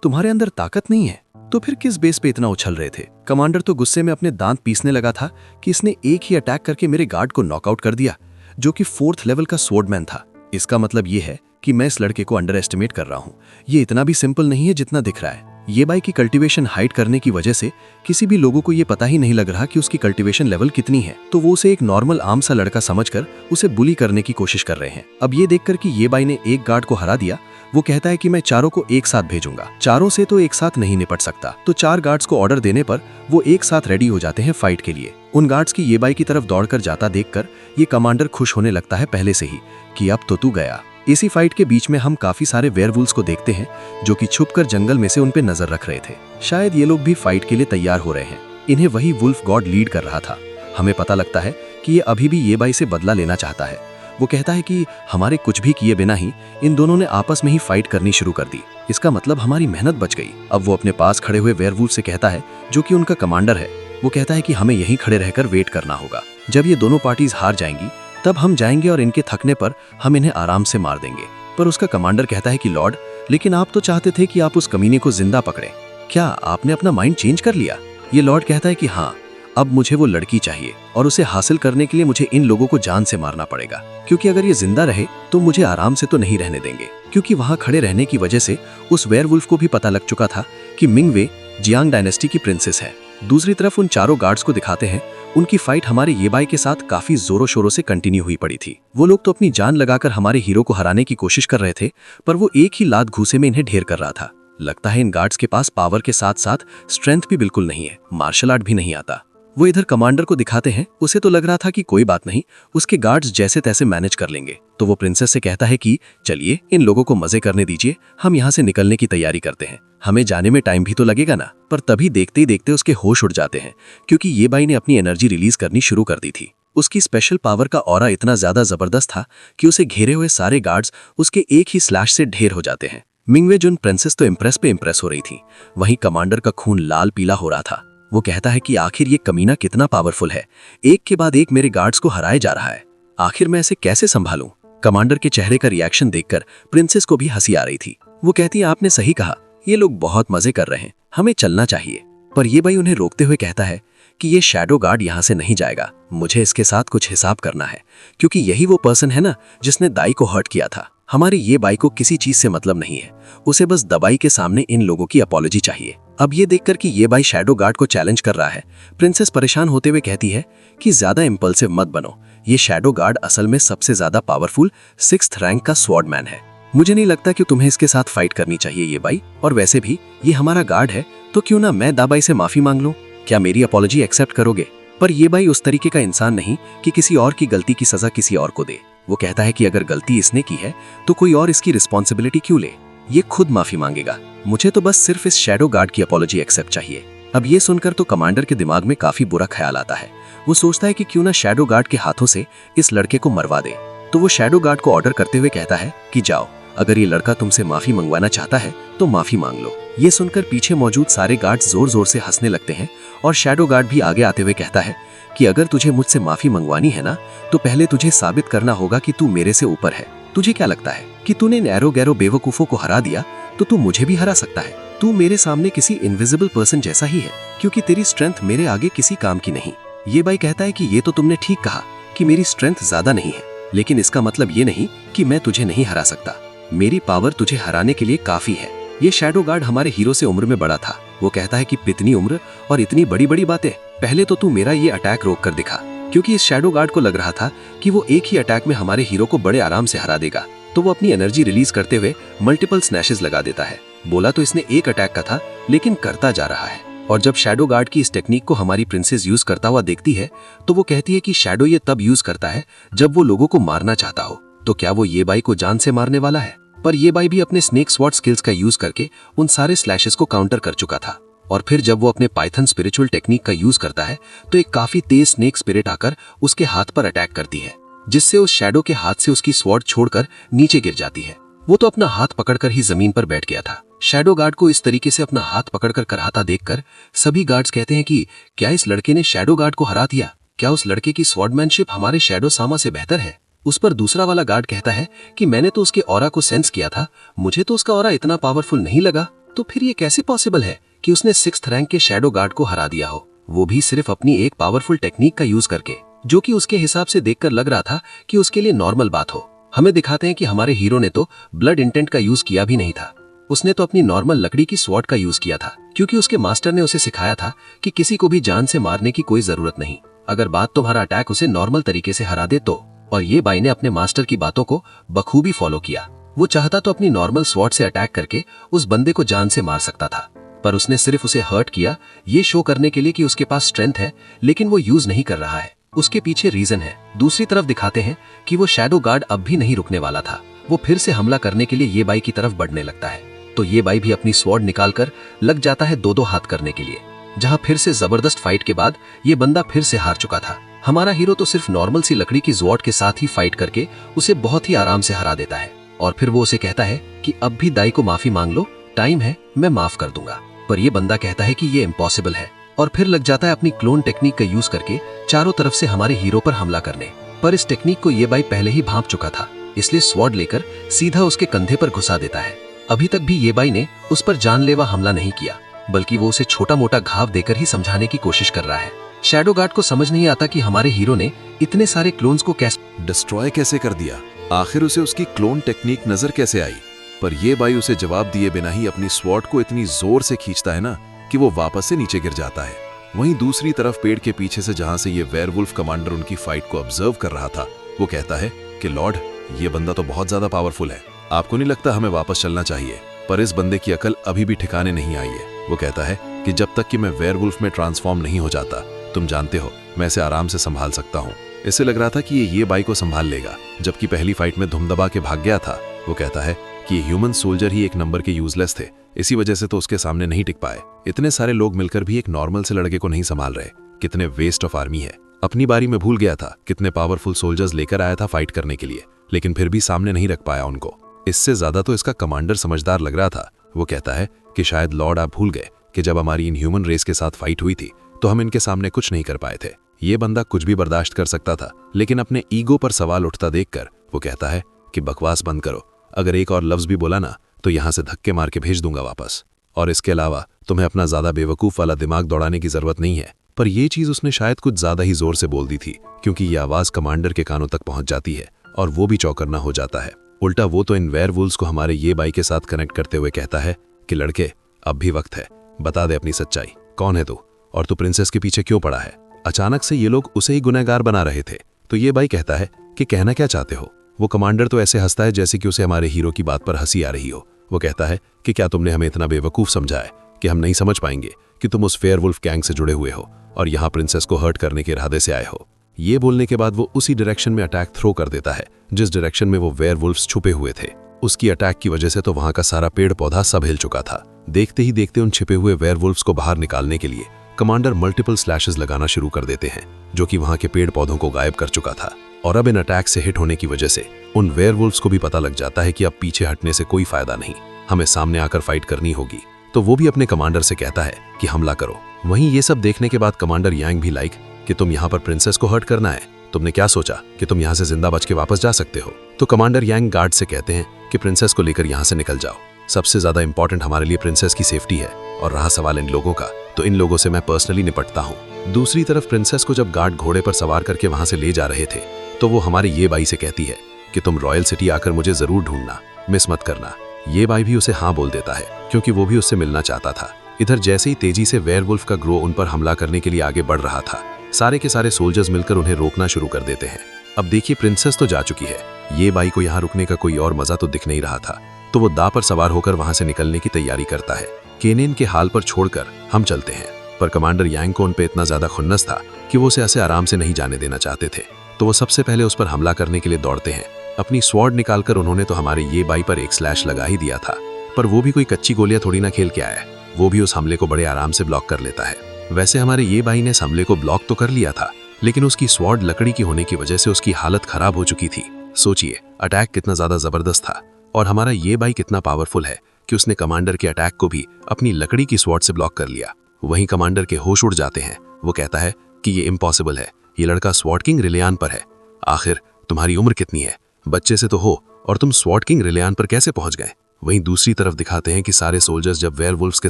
तुम्हारे अंदर ताकत नहीं है तो फिर किस बेस पे इतना उछल रहे थे? कमांडर तो गुस्से में अपने दांत पीसने लगा था कि इसने एक ही अटैक करके मेरे गार्ड को नॉकआउट कर दिया, जो कि 4th लेवल का स्वॉर्डमैन था। इसका मतलब ये है कि मैं इस लड़के को अंडर एस्टिमेट कर रहा हूँ। ये इतना भी सिंपल नहीं है जितना दिख रहा है। ये बाई की कल्टीवेशन हाइड करने की वजह से किसी भी लोगों को ये पता ही नहीं लग रहा कि उसकी कल्टीवेशन लेवल कितनी है, तो वो उसे एक नॉर्मल आम सा लड़का समझकर उसे बुली करने की कोशिश कर रहे हैं। अब ये देखकर कि ये बाई ने एक गार्ड को हरा दिया, वो कहता है कि मैं चारों को एक साथ भेजूंगा। चारों से तो एक साथ नहीं निपट सकता, तो 4 गार्ड्स को ऑर्डर देने पर वो एक साथ रेडी हो जाते हैं फाइट के लिए। उन गार्ड्स की ये बाई की तरफ दौड़कर जाता देखकर ये कमांडर खुश होने लगता है पहले से ही कि अब तो तू गया। इसी फाइट के बीच में हम काफी सारे वेयरवुल्व्स को देखते हैं जो कि छुपकर जंगल में से उन पे नजर रख रहे थे। शायद ये लोग भी फाइट के लिए तैयार हो रहे हैं। इन्हें वही वुल्फ गॉड लीड कर रहा था। हमें पता लगता है कि ये अभी भी ये बाई से बदला लेना चाहता है। वो कहता है कि हमारे कुछ भी किए बिना ही इन दोनों ने आपस में ही फाइट करनी शुरू कर दी, इसका मतलब हमारी मेहनत बच गई। अब वो अपने पास खड़े हुए वेयरवुल्फ से कहता है, जो कि उनका कमांडर है, वो कहता है कि हमें यहीं खड़े रहकर वेट करना होगा। जब ये दोनों पार्टीज हार जाएंगी तब हम जाएंगे और इनके थकने पर हम इन्हें आराम से मार देंगे। पर उसका कमांडर कहता है कि लॉर्ड, लेकिन आप तो चाहते थे कि आप उस कमीने को जिंदा पकड़ें, क्या आपने अपना माइंड चेंज कर लिया? ये लॉर्ड कहता है कि हाँ, अब मुझे वो लड़की चाहिए और उसे हासिल करने के लिए मुझे इन लोगों को जान से मारना पड़ेगा, क्योंकि अगर ये जिंदा रहे तो मुझे आराम से तो नहीं रहने देंगे। क्योंकि वहां खड़े रहने की वजह से उस वेयरवुल्फ को भी पता लग चुका था कि मिंगवे जियांग डायनेस्टी की प्रिंसेस है। दूसरी तरफ उन चारों गार्ड्स को दिखाते हैं, उनकी फाइट हमारे ये बाई के साथ काफी जोरों शोरों से कंटिन्यू हुई पड़ी थी। वो लोग तो अपनी जान लगाकर हमारे हीरो को हराने की कोशिश कर रहे थे, पर वो एक ही लात घूसे में इन्हें ढेर कर रहा था। लगता है इन गार्ड्स के पास पावर के साथ साथ स्ट्रेंथ भी बिल्कुल नहीं है, मार्शल आर्ट भी नहीं आता। वो इधर कमांडर को दिखाते हैं, उसे तो लग रहा था कि कोई बात नहीं, उसके गार्ड्स जैसे तैसे मैनेज कर लेंगे। तो वो प्रिंसेस से कहता है कि चलिए इन लोगों को मजे करने दीजिए, हम यहाँ से निकलने की तैयारी करते हैं, हमें जाने में टाइम भी तो लगेगा ना। पर तभी देखते ही देखते उसके होश उड़ जाते हैं, क्योंकि ये बाई ने अपनी एनर्जी रिलीज करनी शुरू कर दी थी। उसकी स्पेशल पावर का ऑरा इतना ज्यादा जबरदस्त था कि उसे घेरे हुए सारे गार्ड्स उसके एक ही स्लैश से ढेर हो जाते हैं। मिंगवे जुन प्रिंसेस तो इम्प्रेस पे इम्प्रेस हो रही थी, वहीं कमांडर का खून लाल पीला हो रहा था। वो कहता है कि आखिर ये कमीना कितना पावरफुल है, एक के बाद एक मेरे गार्ड्स को हराए जा रहा है, आखिर मैं इसे कैसे संभालूं। कमांडर के चेहरे का रिएक्शन देखकर प्रिंसेस को भी हंसी आ रही थी। वो कहती है, आपने सही कहा, ये लोग बहुत मजे कर रहे हैं, हमें चलना चाहिए। पर ये भाई उन्हें रोकते हुए कहता है कि ये शैडो गार्ड यहाँ से नहीं जाएगा, मुझे इसके साथ कुछ हिसाब करना है, क्योंकि यही वो पर्सन है ना जिसने दाई को हर्ट किया था। हमारी ये बाई को किसी चीज से मतलब नहीं है, उसे बस दबाई के सामने इन लोगों की अपॉलॉजी चाहिए। अब ये देखकर कि ये बाई शैडो गार्ड को चैलेंज कर रहा है, प्रिंसेस परेशान होते हुए कहती है कि ज्यादा इंपल्सिव मत बनो, ये शैडो गार्ड असल में सबसे ज्यादा पावरफुल 6th रैंक का स्वॉर्डमैन है। मुझे नहीं लगता कि तुम्हें इसके साथ फाइट करनी चाहिए ये बाई, और वैसे भी ये हमारा गार्ड है, तो क्यों ना मैं दाबाई से माफी मांग लूं, क्या मेरी अपॉलॉजी एक्सेप्ट करोगे? पर ये बाई उस तरीके का इंसान नहीं कि किसी और की गलती की सजा किसी और को दे। वो कहता है कि अगर गलती इसने की है तो कोई और इसकी रिस्पॉन्सिबिलिटी क्यों ले, ये खुद माफी मांगेगा, मुझे तो बस सिर्फ इस शैडो गार्ड की अपॉलॉजी एक्सेप्ट चाहिए। अब ये सुनकर तो कमांडर के दिमाग में काफी बुरा ख्याल आता है। वो सोचता है कि क्यों ना शैडो गार्ड के हाथों से इस लड़के को मरवा दे। तो वो शैडो गार्ड को ऑर्डर करते हुए कहता है कि जाओ, अगर ये लड़का तुमसे माफी मंगवाना चाहता है तो माफी मांग लो। ये सुनकर पीछे मौजूद सारे गार्ड्स जोर जोर से हंसने लगते हैं और शैडो गार्ड भी आगे आते हुए कहता है कि अगर तुझे मुझसे माफी मंगवानी है ना, तो पहले तुझे साबित करना होगा कि तू मेरे से ऊपर है। तुझे क्या लगता है कि तूने नैरो गैरो बेवकूफों को हरा दिया तो तू मुझे भी हरा सकता है? तू मेरे सामने किसी इनविजिबल पर्सन जैसा ही है, क्योंकि तेरी स्ट्रेंथ मेरे आगे किसी काम की नहीं। ये भाई कहता है कि ये तो तुमने ठीक कहा कि मेरी स्ट्रेंथ ज्यादा नहीं है, लेकिन इसका मतलब ये नहीं कि मैं तुझे नहीं हरा सकता। मेरी पावर तुझे हराने के लिए काफी है। ये शैडो गार्ड हमारे हीरो से उम्र में बड़ा था। वो कहता है कि इतनी उम्र और इतनी बड़ी बड़ी बातें, पहले तो तू मेरा ये अटैक रोक कर दिखा, क्योंकि इस शैडो गार्ड को लग रहा था कि वो एक ही अटैक में हमारे हीरो को बड़े आराम से हरा देगा। तो वो अपनी एनर्जी रिलीज करते हुए मल्टीपल स्नैशेस लगा देता है। बोला तो इसने एक अटैक का था, लेकिन करता जा रहा है। और जब शैडो गार्ड की इस टेक्निक को हमारी प्रिंसेस यूज करता हुआ देखती है तो वो कहती है कि शैडो ये तब यूज करता है जब वो लोगों को मारना चाहता हो। तो क्या वो ये बाई को जान से मारने वाला है? पर ये बाई भी अपने स्नेक स्वॉर्ड स्किल्स का यूज करके उन सारे स्लैशेस को काउंटर कर चुका था। और फिर जब वो अपने पाइथन स्पिरिचुअल टेक्निक का यूज करता है तो एक काफी तेज स्नेक स्पिरिट आकर उसके हाथ पर अटैक करती है, जिससे उस शैडो के हाथ से उसकी स्वॉर्ड छोड़कर नीचे गिर जाती है। वो तो अपना हाथ पकड़कर ही जमीन पर बैठ गया था। शैडो गार्ड को इस तरीके से अपना हाथ पकड़कर कराहता देखकर सभी गार्ड्स कहते हैं कि क्या इस लड़के ने शैडो गार्ड को हरा दिया? क्या उस लड़के की स्वॉर्डमैनशिप हमारे शैडो सामा से बेहतर है? उस पर दूसरा वाला गार्ड कहता है कि मैंने तो उसके ऑरा को सेंस किया था, मुझे तो उसका ऑरा इतना पावरफुल नहीं लगा, तो फिर ये कैसे पॉसिबल है कि उसने 6th रैंक के शैडो गार्ड को हरा दिया हो, वो भी सिर्फ अपनी एक पावरफुल टेक्निक का यूज करके, जो कि उसके हिसाब से देखकर लग रहा था कि उसके लिए नॉर्मल बात हो। हमें दिखाते हैं कि हमारे हीरो ने तो ब्लड इंटेंट का यूज किया भी नहीं था, उसने तो अपनी नॉर्मल लकड़ी की स्वॉर्ड का यूज किया था, क्योंकि उसके मास्टर ने उसे सिखाया था कि किसी को भी जान से मारने की कोई जरूरत नहीं, अगर बात तुम्हारा अटैक उसे नॉर्मल तरीके से हरा दे तो। और ये बाई ने अपने मास्टर की बातों को बखूबी फॉलो किया। वो चाहता तो अपनी नॉर्मल स्वॉर्ड से अटैक करके उस बंदे को जान से मार सकता था, पर उसने सिर्फ उसे हर्ट किया ये शो करने के लिए कि उसके पास स्ट्रेंथ है, लेकिन वो यूज नहीं कर रहा है, उसके पीछे रीजन है। दूसरी तरफ दिखाते हैं कि वो शैडो गार्ड अब भी नहीं रुकने वाला था, वो फिर से हमला करने के लिए ये बाई की तरफ बढ़ने लगता है। तो ये बाई भी अपनी स्वॉर्ड निकालकर लग जाता है दो हाथ करने के लिए, जहां फिर से जबरदस्त फाइट के बाद ये बंदा फिर से हार चुका था। हमारा हीरो तो सिर्फ नॉर्मल सी लकड़ी की स्वॉर्ड के साथ ही फाइट करके उसे बहुत ही आराम से हरा देता है। और फिर वो उसे कहता है कि अब भी दाई को माफी मांग लो, टाइम है, मैं माफ कर दूंगा। पर ये बंदा कहता है कि ये इम्पॉसिबल है, और फिर लग जाता है अपनी क्लोन टेक्निक का यूज करके चारों तरफ से हमारे हीरो पर हमला करने। पर इस टेक्निक को ये बाई पहले ही भांप चुका था, इसलिए स्वॉर्ड लेकर सीधा उसके कंधे पर घुसा देता है। अभी तक भी ये बाई ने उस पर जानलेवा हमला नहीं किया, बल्कि वो उसे छोटा मोटा घाव देकर ही समझाने की कोशिश कर रहा है। शैडो गार्ड को समझ नहीं आता कि हमारे हीरो ने इतने सारे क्लोन्स को कैसे डिस्ट्रॉय कैसे कर दिया, आखिर उसे उसकी क्लोन टेक्निक नजर कैसे आई। पर ये बाई उसे जवाब दिए बिना ही अपनी स्वॉर्ड को इतनी जोर से खींचता है ना कि वो वापस से नीचे गिर जाता है। वहीं दूसरी तरफ पेड़ के पीछे से जहां से ये वेयरवुल्फ कमांडर उनकी फाइट को ऑब्जर्व कर रहा था, वो कहता है कि लॉर्ड, ये बंदा तो बहुत ज्यादा पावरफुल है, आपको नहीं लगता हमें वापस चलना चाहिए? पर इस बंदे की अकल अभी भी ठिकाने नहीं आई है। वो कहता है कि जब तक कि मैं वेयरवुल्फ में ट्रांसफॉर्म नहीं हो जाता, तुम जानते हो मैं इसे आराम से संभाल सकता हूँ। इससे लग रहा था कि ये बाई को संभाल लेगा, जबकि पहली फाइट में धुम दबा के भाग गया था। वो कहता है कि ये ह्यूमन सोल्जर ही एक नंबर के यूजलेस थे, इसी वजह से तो उसके सामने नहीं टिक पाए। इतने सारे लोग मिलकर भी एक नॉर्मल से लड़के को नहीं संभाल रहे, कितने वेस्ट ऑफ आर्मी है। अपनी बारी में भूल गया था कितने पावरफुल सोल्जर्स लेकर आया था फाइट करने के लिए, लेकिन फिर भी सामने नहीं रख पाया उनको। इससे ज्यादा तो इसका कमांडर समझदार लग रहा था। वो कहता है कि शायद लॉर्ड आप भूल गए कि जब हमारी इनह्यूमन रेस के साथ फाइट हुई थी तो हम इनके सामने कुछ नहीं कर पाए थे। ये बंदा कुछ भी बर्दाश्त कर सकता था, लेकिन अपने ईगो पर सवाल उठता देखकर वो कहता है कि बकवास बंद करो, अगर एक और लफ्ज भी बोला ना तो यहां से धक्के मार के भेज दूंगा वापस। और इसके अलावा तुम्हें अपना ज्यादा बेवकूफ वाला दिमाग दौड़ाने की जरूरत नहीं है। पर यह चीज उसने शायद कुछ ज्यादा ही जोर से बोल दी थी, क्योंकि ये आवाज कमांडर के कानों तक पहुंच जाती है और वो भी चौकन्ना हो जाता है। उल्टा वो तो इन वेयरवुल्व्स को हमारे ये बाई के साथ कनेक्ट करते हुए कहता है कि लड़के, अब भी वक्त है, बता दे अपनी सच्चाई, कौन है तू और तू प्रिंसेस के पीछे क्यों पड़ा है। अचानक से ये लोग उसे ही गुनहगार बना रहे थे, तो ये बाई कहता है कि कहना क्या चाहते हो। वो कमांडर तो ऐसे हंसता है जैसे कि उसे हमारे हीरो की बात पर हंसी आ रही हो। वो कहता है कि क्या तुमने हमें इतना बेवकूफ समझा है कि हम नहीं समझ पाएंगे कि तुम उस फेयरवुल्फ गैंग से जुड़े हुए हो और यहाँ प्रिंसेस को हर्ट करने के इरादे से आए हो। ये बोलने के बाद वो उसी डायरेक्शन में अटैक थ्रो कर देता है जिस डायरेक्शन में वो वेयरवुल्व्स छुपे हुए थे। उसकी अटैक की वजह से तो वहां का सारा पेड़ पौधा सब हिल चुका था। देखते ही देखते उन छिपे हुए वेयरवुल्व्स को बाहर निकालने के लिए कमांडर मल्टीपल स्लैशेस लगाना शुरू कर देते हैं, जो कि वहां के पेड़ पौधों को गायब कर चुका था। और अब इन अटैक से हिट होने की वजह से उन वेयरवुल्व्स को भी पता लग जाता है कि अब पीछे हटने से कोई फायदा नहीं, हमें सामने आकर फाइट करनी होगी। तो वो भी अपने कमांडर से कहता है कि हमला करो। वहीं ये सब देखने के बाद कमांडर यांग भी लाइक कि तुम यहाँ पर प्रिंसेस को हर्ट करना है, तुमने क्या सोचा कि तुम यहाँ से जिंदा बच के वापस जा सकते हो। तो कमांडर यांग गार्ड से कहते हैं कि प्रिंसेस को लेकर यहाँ से निकल जाओ, सबसे ज्यादा इंपॉर्टेंट हमारे लिए प्रिंसेस की सेफ्टी है, और रहा सवाल इन लोगों का तो इन लोगों से मैं पर्सनली निपटता हूँ। दूसरी तरफ प्रिंसेस को जब गार्ड घोड़े पर सवार करके वहां से ले जा रहे थे तो वो हमारे ये बाई से कहती है कि तुम रॉयल सिटी आकर मुझे जरूर ढूंढना, मिस मत करना। ये बाई भी उसे हाँ बोल देता है क्योंकि वो भी उससे मिलना चाहता था। इधर जैसे ही तेजी से वेयरवुल्फ का ग्रो उन पर हमला करने के लिए आगे बढ़ रहा था, सारे के सारे सोल्जर्स मिलकर उन्हें रोकना शुरू कर देते हैं। अब देखिए प्रिंसेस तो जा चुकी है, ये बाई को यहाँ रुकने का कोई और मजा तो दिख नहीं रहा था, तो वो दा पर सवार होकर वहां से निकलने की तैयारी करता है। केनेन के हाल पर छोड़कर हम चलते हैं, पर कमांडर यांग को उन पे इतना ज्यादा खुन्नस था कि वो उसे ऐसे आराम से नहीं जाने देना चाहते थे। तो वो सबसे पहले उस पर हमला करने के लिए दौड़ते हैं। अपनी स्वॉर्ड निकालकर उन्होंने तो हमारे ये बाई पर एक स्लैश लगा ही दिया था, पर वो भी कोई कच्ची गोलियां थोड़ी ना खेल के आया है, वो भी उस हमले को बड़े आराम से ब्लॉक कर लेता है। वैसे हमारे ये बाई ने इस हमले को ब्लॉक तो कर लिया था, लेकिन उसकी स्वॉर्ड लकड़ी की होने की वजह से उसकी हालत खराब हो चुकी थी। सोचिए अटैक कितना ज्यादा जबरदस्त था, और हमारा ये बाई कितना पावरफुल है कि उसने कमांडर के अटैक को भी अपनी लकड़ी की स्वॉर्ड से ब्लॉक कर लिया। वहीं कमांडर के होश उड़ जाते हैं। वो कहता है कि ये इम्पॉसिबल है, ये लड़का स्वॉर्ड किंग रिलियान पर है। आखिर तुम्हारी उम्र कितनी है, बच्चे से तो हो, और तुम स्वॉर्ड किंग रिलियान पर कैसे पहुंच गए। वहीं दूसरी तरफ दिखाते हैं कि सारे सोल्जर्स जब वेयरवुल्व्स के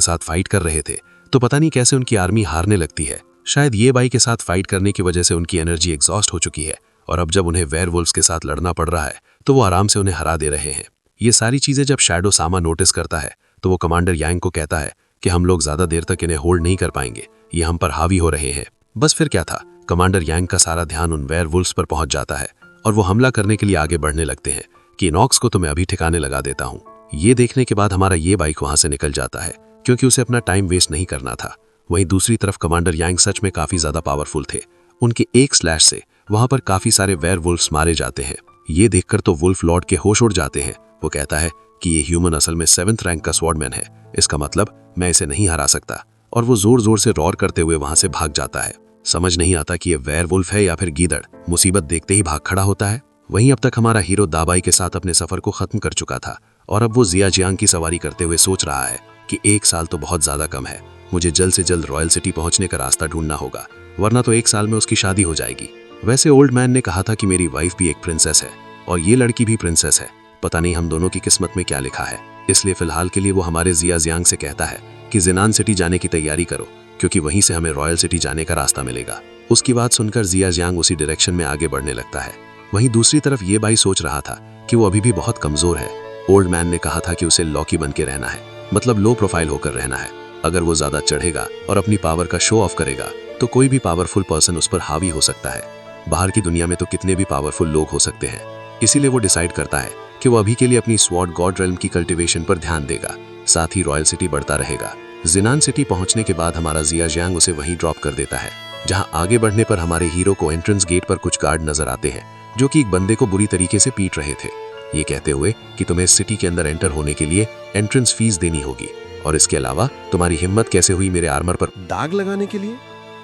साथ फाइट कर रहे थे तो पता नहीं कैसे उनकी आर्मी हारने लगती है। शायद ये बाई के साथ फाइट करने की वजह से उनकी एनर्जी एग्जॉस्ट हो चुकी है, और अब जब उन्हें वेयरवुल्व्स के साथ लड़ना पड़ रहा है तो वो आराम से उन्हें हरा दे रहे हैं। ये सारी चीजें जब शैडो सामा नोटिस करता है तो वो कमांडर यांग को कहता है कि हम लोग ज्यादा देर तक इन्हें होल्ड नहीं कर पाएंगे, ये हम पर हावी हो रहे हैं। बस फिर क्या था, कमांडर यांग का सारा ध्यान उन वेयरवुल्व्स पर पहुंच जाता है और वो हमला करने के लिए आगे बढ़ने लगते हैं कि इनॉक्स को तो मैं अभी ठिकाने लगा देता हूँ। ये देखने के बाद हमारा ये बाइक वहां से निकल जाता है क्योंकि उसे अपना टाइम वेस्ट नहीं करना था। वहीं दूसरी तरफ कमांडर यांग सच में काफी ज्यादा पावरफुल थे। उनके एक स्लैश से वहां पर काफी सारे वेयरवुल्व्स मारे जाते हैं। ये देखकर तो वुल्फ लॉर्ड के होश उड़ जाते हैं। वो कहता है कि ये ह्यूमन असल में 7th रैंक का स्वॉर्डमैन है, इसका मतलब मैं इसे नहीं हरा सकता। और वो जोर जोर से रॉर करते हुए वहां से भाग जाता है। समझ नहीं आता कि ये वेयरवुल्फ है या फिर गीदड़। मुसीबत देखते ही भाग खड़ा होता है। वहीं अब तक हमारा हीरो दाबाई के साथ अपने सफर को खत्म कर चुका था और अब वो जियाजियांग की सवारी करते हुए सोच रहा है कि 1 साल तो बहुत ज्यादा कम है, मुझे जल्द से जल्द रॉयल सिटी पहुंचने का रास्ता ढूंढना होगा, वरना तो 1 साल में उसकी शादी हो जाएगी। वैसे ओल्ड मैन ने कहा था कि मेरी वाइफ भी एक प्रिंसेस है और ये लड़की भी प्रिंसेस है, पता नहीं हम दोनों की किस्मत में क्या लिखा है। इसलिए फिलहाल के लिए वो हमारे जियाजियांग से कहता है कि जिनान सिटी जाने की तैयारी करो, क्योंकि वहीं से हमें रॉयल सिटी जाने का रास्ता मिलेगा। उसकी बात सुनकर जियाजियांग उसी डायरेक्शन में आगे बढ़ने लगता है। वहीं दूसरी तरफ ये बाई सोच रहा था कि वो अभी भी बहुत कमजोर है। ओल्ड मैन ने कहा था कि उसे लॉकी बन के रहना है, मतलब लो प्रोफाइल होकर रहना है। अगर वो ज्यादा चढ़ेगा और अपनी पावर का शो ऑफ करेगा तो कोई भी पावरफुल पर्सन उस पर हावी हो सकता है। बाहर की दुनिया में तो कितने भी पावरफुल लोग हो सकते हैं। इसीलिए वो डिसाइड करता है कि वो अभी के लिए अपनी स्वॉर्ड गॉड रेल्म की कल्टीवेशन पर ध्यान देगा, साथ ही रॉयल सिटी बढ़ता रहेगा। जिनान सिटी पहुंचने के बाद हमारा जियाजियांग उसे वहीं ड्रॉप कर देता है। जहां आगे बढ़ने पर हमारे हीरो को एंट्रेंस गेट पर कुछ गार्ड नजर आते हैं जो कि एक बंदे को बुरी तरीके से पीट रहे थे, ये कहते हुए कि तुम्हें इस सिटी के अंदर एंटर होने के लिए एंट्रेंस फीस देनी होगी, और इसके अलावा तुम्हारी हिम्मत कैसे हुई मेरे आर्मर पर दाग लगाने के लिए?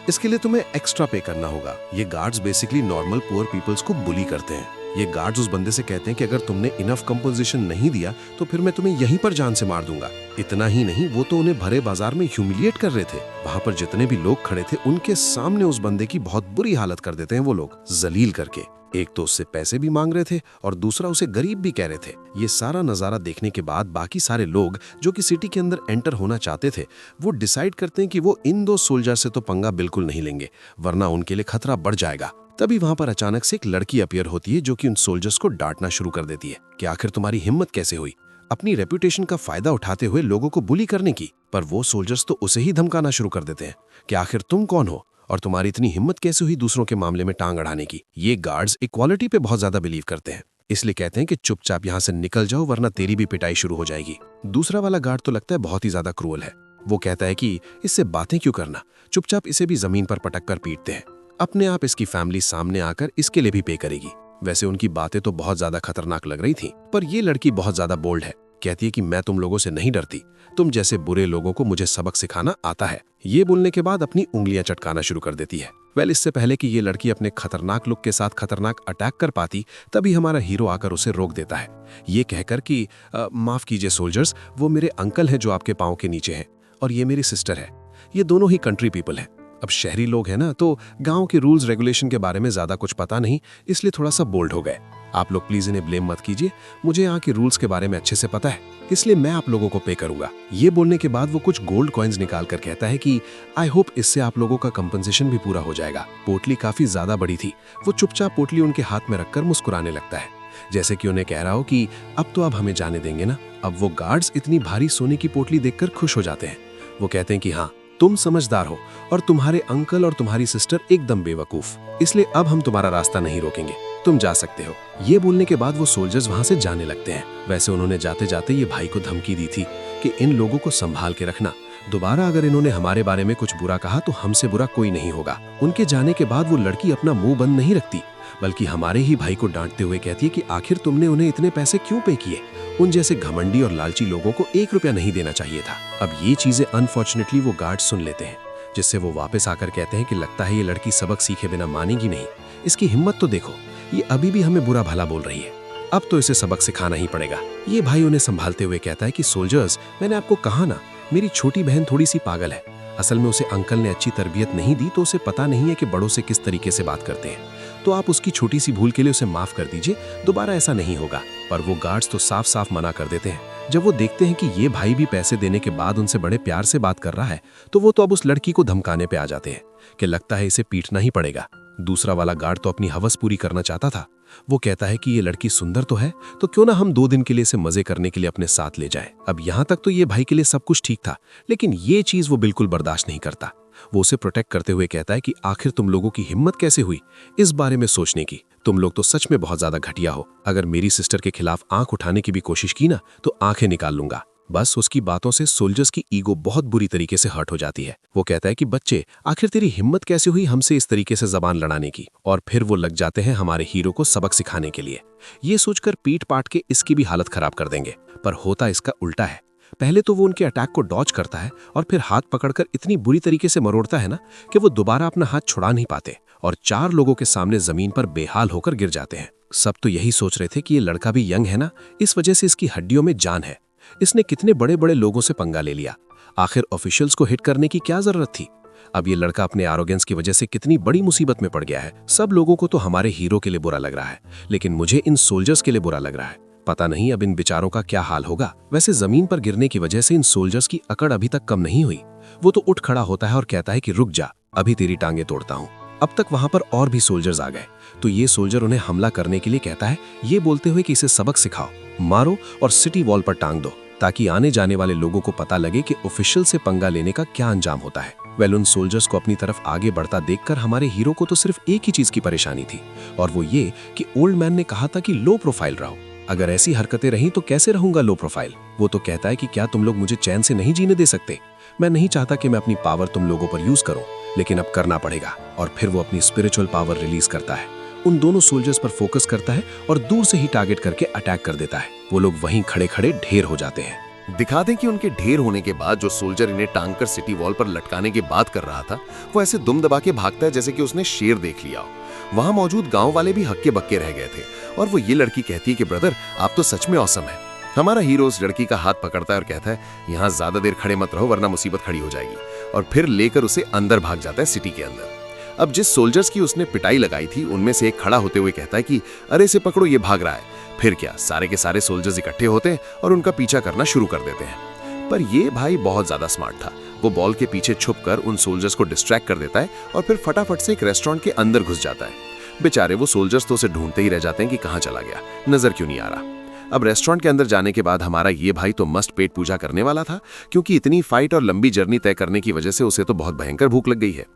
इसके लिए तुम्हें एक्स्ट्रा पे करना होगा। ये guards basically normal poor peoples को बुली करते हैं। ये गार्ड्स उस बंदे से कहते हैं कि अगर तुमने इनफ कंपोजिशन नहीं दिया तो फिर मैं तुम्हें यहीं पर जान से मार दूंगा। इतना ही नहीं, वो तो उन्हें भरे बाजार में ह्यूमिलिएट कर रहे थे। वहां पर जितने भी लोग खड़े थे उनके सामने उस बंदे की बहुत बुरी हालत कर देते हैं वो लोग, जलील करके। एक तो उससे पैसे भी मांग रहे थे और दूसरा उसे गरीब भी कह रहे थे। ये सारा नजारा देखने के बाद बाकी सारे लोग जो कि सिटी के अंदर एंटर होना चाहते थे वो डिसाइड करते हैं कि वो इन 2 सोल्जर से तो पंगा बिल्कुल नहीं लेंगे, वरना उनके लिए खतरा बढ़ जाएगा। तभी वहां पर अचानक से एक लड़की अपीयर होती है जो कि उन सोल्जर्स को डांटना शुरू कर देती है कि आखिर तुम्हारी हिम्मत कैसे हुई अपनी रेपुटेशन का फायदा उठाते हुए लोगों को बुली करने की। पर वो सोल्जर्स तो उसे ही धमकाना शुरू कर देते हैं कि आखिर तुम कौन हो और तुम्हारी इतनी हिम्मत कैसे हुई दूसरों के मामले में टांग अड़ाने की। ये गार्ड्स इक्वालिटी पे बहुत ज्यादा बिलीव करते हैं, इसलिए कहते हैं कि चुपचाप यहाँ से निकल जाओ वरना तेरी भी पिटाई शुरू हो जाएगी। दूसरा वाला गार्ड तो लगता है बहुत ही ज्यादा क्रूअल है। वो कहता है कि इससे बातें क्यों करना, चुपचाप इसे भी जमीन पर पटक कर पीटते हैं। अपने आप इसकी फैमिली सामने आकर इसके लिए भी पे करेगी। वैसे उनकी बातें तो बहुत ज्यादा खतरनाक लग रही थी, पर ये लड़की बहुत ज्यादा बोल्ड है। कहती है कि मैं तुम लोगों से नहीं डरती, तुम जैसे बुरे लोगों को मुझे सबक सिखाना आता है। ये बोलने के बाद अपनी उंगलियां चटकाना शुरू कर देती है। इससे पहले कि ये लड़की अपने खतरनाक लुक के साथ खतरनाक अटैक कर पाती, तभी हमारा हीरो आकर उसे रोक देता है, ये कहकर कि माफ कीजिए सोल्जर्स, वो मेरे अंकल हैं जो आपके पांव के नीचे हैं, और ये मेरी सिस्टर है। ये दोनों ही कंट्री पीपल हैं। अब शहरी लोग हैं ना, तो गांव के रूल्स रेगुलेशन के बारे में ज्यादा कुछ पता नहीं, इसलिए थोड़ा सा बोल्ड हो गए। आप लोग प्लीज इन्हें ब्लेम मत कीजिए, मुझे यहाँ के रूल्स के बारे में अच्छे से पता है, इसलिए मैं आप लोगों को पे करूंगा। ये बोलने के बाद वो कुछ गोल्ड कॉइन्स निकाल कर कहता है कि आई होप इससे आप लोगों का कंपनसेशन भी पूरा हो जाएगा। पोटली काफी ज्यादा बड़ी थी। वो चुपचाप पोटली उनके हाथ में रखकर मुस्कुराने लगता है, जैसे कि उन्हें कह रहा हो कि अब तो आप हमें जाने देंगे ना। अब वो गार्ड्स इतनी भारी सोने की पोटली देखकर खुश हो जाते हैं। वो कहते हैं कि हाँ, तुम समझदार हो और तुम्हारे अंकल और तुम्हारी सिस्टर एकदम बेवकूफ, इसलिए अब हम तुम्हारा रास्ता नहीं रोकेंगे, तुम जा सकते हो। ये बोलने के बाद वो सोल्जर्स वहां से जाने लगते हैं। वैसे उन्होंने जाते जाते ये भाई को धमकी दी थी कि इन लोगों को संभाल के रखना, दोबारा अगर इन्होंने हमारे बारे में कुछ बुरा कहा तो हमसे बुरा कोई नहीं होगा। उनके जाने के बाद वो लड़की अपना मुंह बंद नहीं रखती, बल्कि हमारे ही भाई को डांटते हुए कहती है कि आखिर तुमने उन्हें इतने पैसे क्यों पे किए, उन जैसे घमंडी और लालची लोगों को 1 रुपया नहीं देना चाहिए था। अब ये चीजें अनफॉर्चुनेटली वो गार्ड सुन लेते हैं, जिससे वो वापस आकर कहते हैं कि लगता है ये लड़की सबक सीखे बिना मानेगी नहीं, इसकी हिम्मत तो देखो, ये अभी भी हमें बुरा भला बोल रही है, अब तो इसे सबक सिखाना ही पड़ेगा। ये भाई उन्हें संभालते हुए कहता है कि सोल्जर्स, मैंने आपको कहा ना, मेरी छोटी बहन थोड़ी सी पागल है। असल में उसे अंकल ने अच्छी तरबियत नहीं दी, तो उसे पता नहीं है कि बड़ों से किस तरीके से बात करते हैं, तो आप उसकी छोटी सी भूल के लिए उसे माफ कर दीजिए, दोबारा ऐसा नहीं होगा। पर वो गार्ड्स तो साफ साफ मना कर देते हैं। जब वो देखते हैं कि ये भाई भी पैसे देने के बाद उनसे बड़े प्यार से बात कर रहा है, तो वो तो अब उस लड़की को धमकाने पे आ जाते हैं कि लगता है इसे पीटना ही पड़ेगा। दूसरा वाला गार्ड तो अपनी हवस पूरी करना चाहता था। वो कहता है कि ये लड़की सुंदर तो है, तो क्यों ना हम 2 दिन के लिए इसे मजे करने के लिए अपने साथ ले जाए। अब यहाँ तक तो ये भाई के लिए सब कुछ ठीक था, लेकिन ये चीज वो बिल्कुल बर्दाश्त नहीं करता। वो उसे प्रोटेक्ट करते हुए कहता है कि आखिर तुम लोगों की हिम्मत कैसे हुई इस बारे में सोचने की, तुम लोग तो सच में बहुत ज्यादा घटिया हो। अगर मेरी सिस्टर के खिलाफ आंख उठाने की भी कोशिश की ना, तो आंखें निकाल लूंगा। बस उसकी बातों से सोल्जर्स की ईगो बहुत बुरी तरीके से हर्ट हो जाती है। वो कहता है कि बच्चे, आखिर तेरी हिम्मत कैसे हुई हमसे इस तरीके से जबान लड़ाने की, और फिर वो लग जाते हैं हमारे हीरो को सबक सिखाने के लिए। ये सोचकर पीट पाट के इसकी भी हालत खराब कर देंगे, पर होता इसका उल्टा है। पहले तो वो उनके अटैक को डॉज करता है और फिर हाथ पकड़कर इतनी बुरी तरीके से मरोड़ता है ना कि वो दोबारा अपना हाथ छुड़ा नहीं पाते और 4 लोगों के सामने जमीन पर बेहाल होकर गिर जाते हैं। सब तो यही सोच रहे थे कि ये लड़का भी यंग है ना, इस वजह से इसकी हड्डियों में जान है, इसने कितने बड़े बड़े लोगों से पंगा ले लिया, आखिर ऑफिशियल्स को हिट करने की क्या जरूरत थी। अब ये लड़का अपने एरोगेंस की वजह से कितनी बड़ी मुसीबत में पड़ गया है। सब लोगों को तो हमारे हीरो के लिए बुरा लग रहा है, लेकिन मुझे इन सोल्जर्स के लिए बुरा लग रहा है। पता नहीं अब इन बेचारों का क्या हाल होगा। वैसे जमीन पर गिरने की वजह से इन सोल्जर्स की अकड़ अभी तक कम नहीं हुई। वो तो उठ खड़ा होता है और कहता है कि रुक जा, अभी तेरी टांगे तोड़ता हूँ। अब तक वहां पर और भी सोल्जर्स आ गए, तो ये सोल्जर उन्हें हमला करने के लिए कहता है, ये बोलते हुए कि इसे सबक सिखाओ, मारो और सिटी वॉल पर टांग दो, ताकि आने जाने वाले लोगों को पता लगे कि ऑफिशियल से पंगा लेने का क्या अंजाम होता है। उन सोल्जर्स को अपनी तरफ आगे बढ़ता देखकर हमारे हीरो को तो सिर्फ एक ही चीज की परेशानी थी, और वो ये कि ओल्ड मैन ने कहा था कि लो प्रोफाइल रहो। अगर ऐसी हरकतें रहीं तो कैसे रहूंगा लो प्रोफाइल। वो तो कहता है कि क्या तुम लोग मुझे चैन से नहीं जीने दे सकते। मैं नहीं चाहता कि मैं अपनी पावर तुम लोगों पर यूज करूं, लेकिन अब करना पड़ेगा। और फिर वो अपनी स्पिरिचुअल पावर रिलीज करता है, उन दोनों सोल्जर्स पर फोकस करता है और दूर से ही टारगेट करके अटैक कर देता है। वो लोग वहीं खड़े खड़े ढेर हो जाते हैं। दिखा दें कि उनके ढेर होने के बाद जो सोल्जर इन्हें टांग कर सिटी वॉल पर लटकाने की बात कर रहा था वो ऐसे दुम दबा के भागता है जैसे कि उसने शेर देख लिया हो। वहां मौजूद गांव वाले भी हक्के बक्के रह गए थे और वो ये लड़की कहती है कि ब्रदर आप तो सच में औसम है। हमारा हीरो उस लड़की का हाथ पकड़ता है और कहता है यहाँ ज्यादा देर खड़े मत रहो वरना मुसीबत खड़ी हो जाएगी, और फिर लेकर उसे अंदर भाग जाता है सिटी के अंदर। अब जिस सोल्जर्स की उसने पिटाई लगाई थी उनमें से एक खड़ा होते हुए कहता है कि अरे इसे पकड़ो ये भाग रहा है। फिर क्या, सारे के सारे सोल्जर्स इकट्ठे होते हैं और उनका पीछा करना शुरू कर देते हैं। पर ये भाई बहुत ज्यादा स्मार्ट था। वो बॉल के पीछे छुपकर उन सोल्जर्स को डिस्ट्रैक्ट कर देता है और फिर फटाफट से एक रेस्टोरेंट के अंदर घुस जाता है। बेचारे वो सोल्जर्स तो उसे ढूंढते ही रह जाते हैं कि कहाँ चला गया, नजर क्यों नहीं आ रहा। अब रेस्टोरेंट के अंदर जाने के बाद हमारा ये भाई तो मस्त पेट पूजा करने वाला था, क्योंकि इतनी फाइट और लंबी जर्नी तय करने की वजह से उसे तो बहुत भयंकर भूख लग गई है।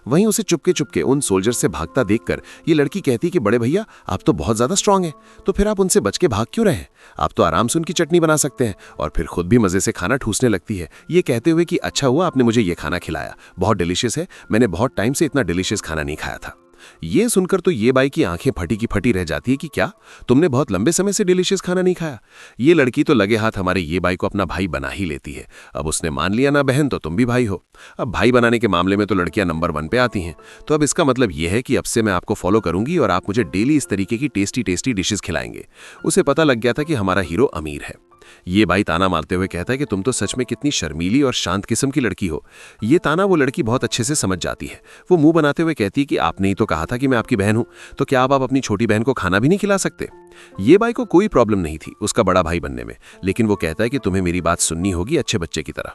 वहीं उसे चुपके चुपके उन सोल्जर से भागता देखकर ये लड़की कहती कि बड़े भैया आप तो बहुत ज्यादा स्ट्रांग हैं, तो फिर आप उनसे बच के भाग क्यों रहे? आप तो आराम से उनकी चटनी बना सकते हैं। और फिर खुद भी मजे से खाना ठूसने लगती है, ये कहते हुए कि अच्छा हुआ आपने मुझे ये खाना खिलाया, बहुत डिलीशियस है, मैंने बहुत टाइम से इतना डिलीशियस खाना नहीं खाया था। ये सुनकर तो ये बाई की आंखें फटी की फटी रह जाती है कि क्या तुमने बहुत लंबे समय से डिलीशियस खाना नहीं खाया? ये लड़की तो लगे हाथ हमारे ये बाई को अपना भाई बना ही लेती है। अब उसने मान लिया ना बहन तो तुम भी भाई हो। अब भाई बनाने के मामले में तो लड़कियां नंबर 1 पे आती हैं। तो अब इसका मतलब यह है कि अब से मैं आपको फॉलो करूंगी और आप मुझे डेली इस तरीके की टेस्टी टेस्टी डिशेस खिलाएंगे। उसे पता लग गया था कि हमारा हीरो अमीर है। ये भाई ताना मारते हुए कहता है कि तुम तो सच में कितनी शर्मीली और शांत किस्म की लड़की हो। ये ताना वो लड़की बहुत अच्छे से समझ जाती है। वो मुंह बनाते हुए कहती है कि आपने ही तो कहा था कि मैं आपकी बहन हूं, तो क्या आप अपनी छोटी बहन को खाना भी नहीं खिला सकते? ये भाई को कोई प्रॉब्लम नहीं थी उसका बड़ा भाई बनने में, लेकिन वो कहता है कि तुम्हें मेरी बात सुननी होगी अच्छे बच्चे की तरह।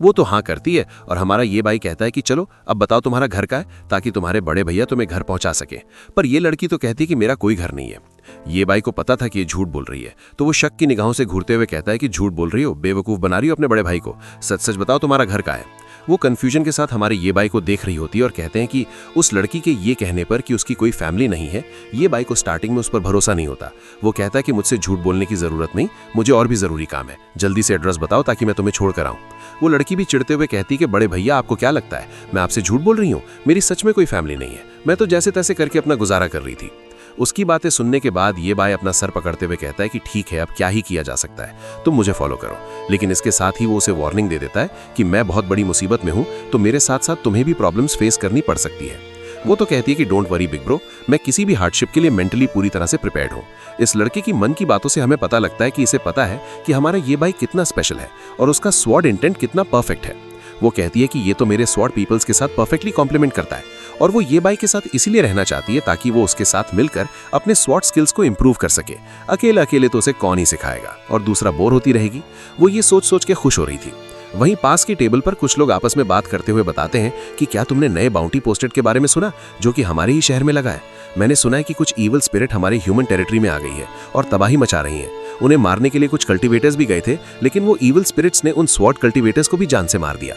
वो तो हाँ करती है और हमारा ये भाई कहता है कि चलो अब बताओ तुम्हारा घर का है, ताकि तुम्हारे बड़े भैया तुम्हें घर पहुंचा सके। पर ये लड़की तो कहती है कि मेरा कोई घर नहीं है। ये बाई को पता था कि ये झूठ बोल रही है, तो वो शक की निगाहों से घूरते हुए कहता है कि झूठ बोल रही हो, बेवकूफ बना रही हो अपने बड़े भाई को, सच सच बताओ तुम्हारा घर का है। वो कंफ्यूजन के साथ हमारे ये बाई को देख रही होती है और कहते हैं कि उस लड़की के ये कहने पर कि उसकी कोई फैमिली नहीं है, ये बाई को स्टार्टिंग में उस पर भरोसा नहीं होता। वो कहता है कि मुझसे झूठ बोलने की जरूरत नहीं, मुझे और भी जरूरी काम है, जल्दी से एड्रेस बताओ ताकि मैं तुम्हें छोड़ कर आऊं। वो लड़की भी चिढ़ते हुए कहती कि बड़े भैया आपको क्या लगता है मैं आपसे झूठ बोल रही हूँ? मेरी सच में कोई फैमिली नहीं है, मैं तो जैसे तैसे करके अपना गुजारा कर रही थी। उसकी बातें सुनने के बाद ये बाई अपना सर पकड़ते हुए कहता है कि ठीक है अब क्या ही किया जा सकता है, तुम मुझे फॉलो करो। लेकिन इसके साथ ही वो उसे वार्निंग दे देता है कि मैं बहुत बड़ी मुसीबत में हूं, तो मेरे साथ साथ तुम्हें भी प्रॉब्लम्स फेस करनी पड़ सकती है। वो तो कहती है कि डोंट वरी बिग ब्रो, मैं किसी भी हार्डशिप के लिए मेंटली पूरी तरह से प्रिपेयर्ड हूँ। इस लड़के की मन की बातों से हमें पता लगता है कि इसे पता है कि हमारा ये भाई कितना स्पेशल है और उसका स्वॉर्ड इंटेंट कितना परफेक्ट है। वो कहती है कि ये तो मेरे स्वॉर्ड पीपल्स के साथ परफेक्टली कॉम्प्लीमेंट करता है और वो ये बाई के साथ इसीलिए रहना चाहती है ताकि वो उसके साथ मिलकर अपने स्वॉर्ड स्किल्स को इंप्रूव कर सके। अकेले अकेले तो उसे कौन ही सिखाएगा और दूसरा बोर होती रहेगी। वो ये सोच सोच के खुश हो रही थी। वहीं पास की टेबल पर कुछ लोग आपस में बात करते हुए बताते हैं कि क्या तुमने नए बाउंटी पोस्टेड के बारे में सुना जो कि हमारे ही शहर में लगा है? मैंने सुना है कि कुछ ईवल स्पिरिट हमारे ह्यूमन टेरिटरी में आ गई है और तबाही मचा रही हैं। उन्हें मारने के लिए कुछ कल्टीवेटर्स भी गए थे, लेकिन वो ईवल स्पिरिट्स ने उन स्वॉर्ड कल्टीवेटर्स को भी जान से मार दिया।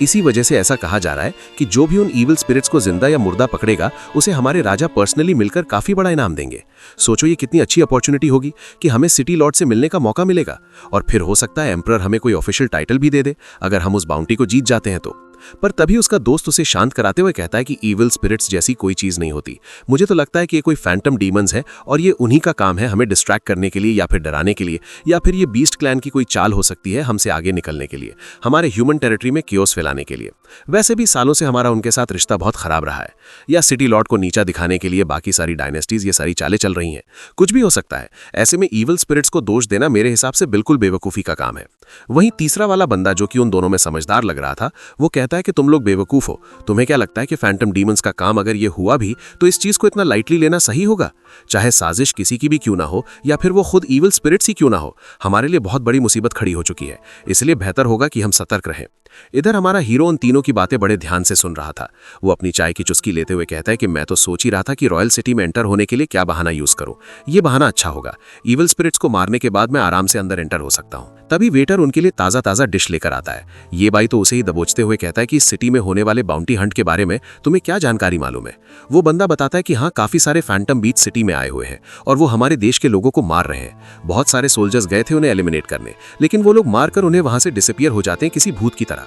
इसी वजह से ऐसा कहा जा रहा है कि जो भी उन ईवल स्पिरिट्स को जिंदा या मुर्दा पकड़ेगा उसे हमारे राजा पर्सनली मिलकर काफी बड़ा इनाम देंगे। सोचो ये कितनी अच्छी अपॉर्चुनिटी होगी कि हमें सिटी लॉर्ड से मिलने का मौका मिलेगा और फिर हो सकता है एम्परर हमें कोई ऑफिशियल टाइटल भी दे दे अगर हम उस बाउंटी को जीत जाते हैं तो। पर तभी उसका दोस्त उसे शांत कराते हुए कहता है कि ईविल स्पिरिट्स जैसी कोई चीज नहीं होती। मुझे तो लगता है कि ये कोई फैंटम डीमंस है और ये उन्हीं का काम है हमें डिस्ट्रैक्ट करने के लिए या फिर डराने के लिए, या फिर ये बीस्ट क्लैन की कोई चाल हो सकती है हमसे आगे निकलने के लिए, हमारे ह्यूमन टेरिटरी में कियोस फैलाने के लिए। वैसे भी सालों से हमारा उनके साथ रिश्ता बहुत खराब रहा है, या सिटी लॉर्ड को नीचा दिखाने के लिए बाकी सारी डायनेस्टीज ये सारी चालें चल रही हैं। कुछ भी हो सकता है। ऐसे में ईविल स्पिरिट्स को दोष देना मेरे हिसाब से बिल्कुल बेवकूफ़ी का काम है। वहीं तीसरा वाला बंदा जो कि उन दोनों में समझदार लग रहा था, वो कहता है कि तुम लोग बेवकूफ हो। तुम्हें क्या लगता है कि फैंटम डीमंस का काम अगर ये हुआ भी तो इस चीज को इतना लाइटली लेना सही होगा? चाहे साजिश किसी की भी क्यों ना हो या फिर वो खुद ईविल स्पिरिट्स ही क्यों ना हो, हमारे लिए बहुत बड़ी मुसीबत खड़ी हो चुकी है। इसलिए बेहतर होगा कि हम सतर्क रहें। इधर हमारा हीरो उन तीनों की बातें बड़े ध्यान से सुन रहा था। वो अपनी चाय की चुस्की लेते हुए कहता है कि मैं तो सोच ही रहा था कि रॉयल सिटी में एंटर होने के लिए क्या बहाना यूज करूं। ये बहाना अच्छा होगा। ईविल स्पिरिट्स को मारने के बाद मैं आराम से अंदर एंटर हो सकता हूं। तभी वेटर उनके लिए ताजा ताजा डिश लेकर आता है। ये भाई तो उसे ही दबोचते हुए कहता है कि इस सिटी में होने वाले बाउंटी हंट के बारे में तुम्हें क्या जानकारी मालूम है? वो बंदा बताता है कि हाँ, काफी सारे फैंटम बीच सिटी में आए हुए हैं और वो हमारे देश के लोगों को मार रहे हैं। बहुत सारे सोल्जर्स गए थे उन्हें एलिमिनेट करने, लेकिन वो लोग मारकर उन्हें वहां से डिसअपीयर हो जाते हैं किसी भूत की तरह।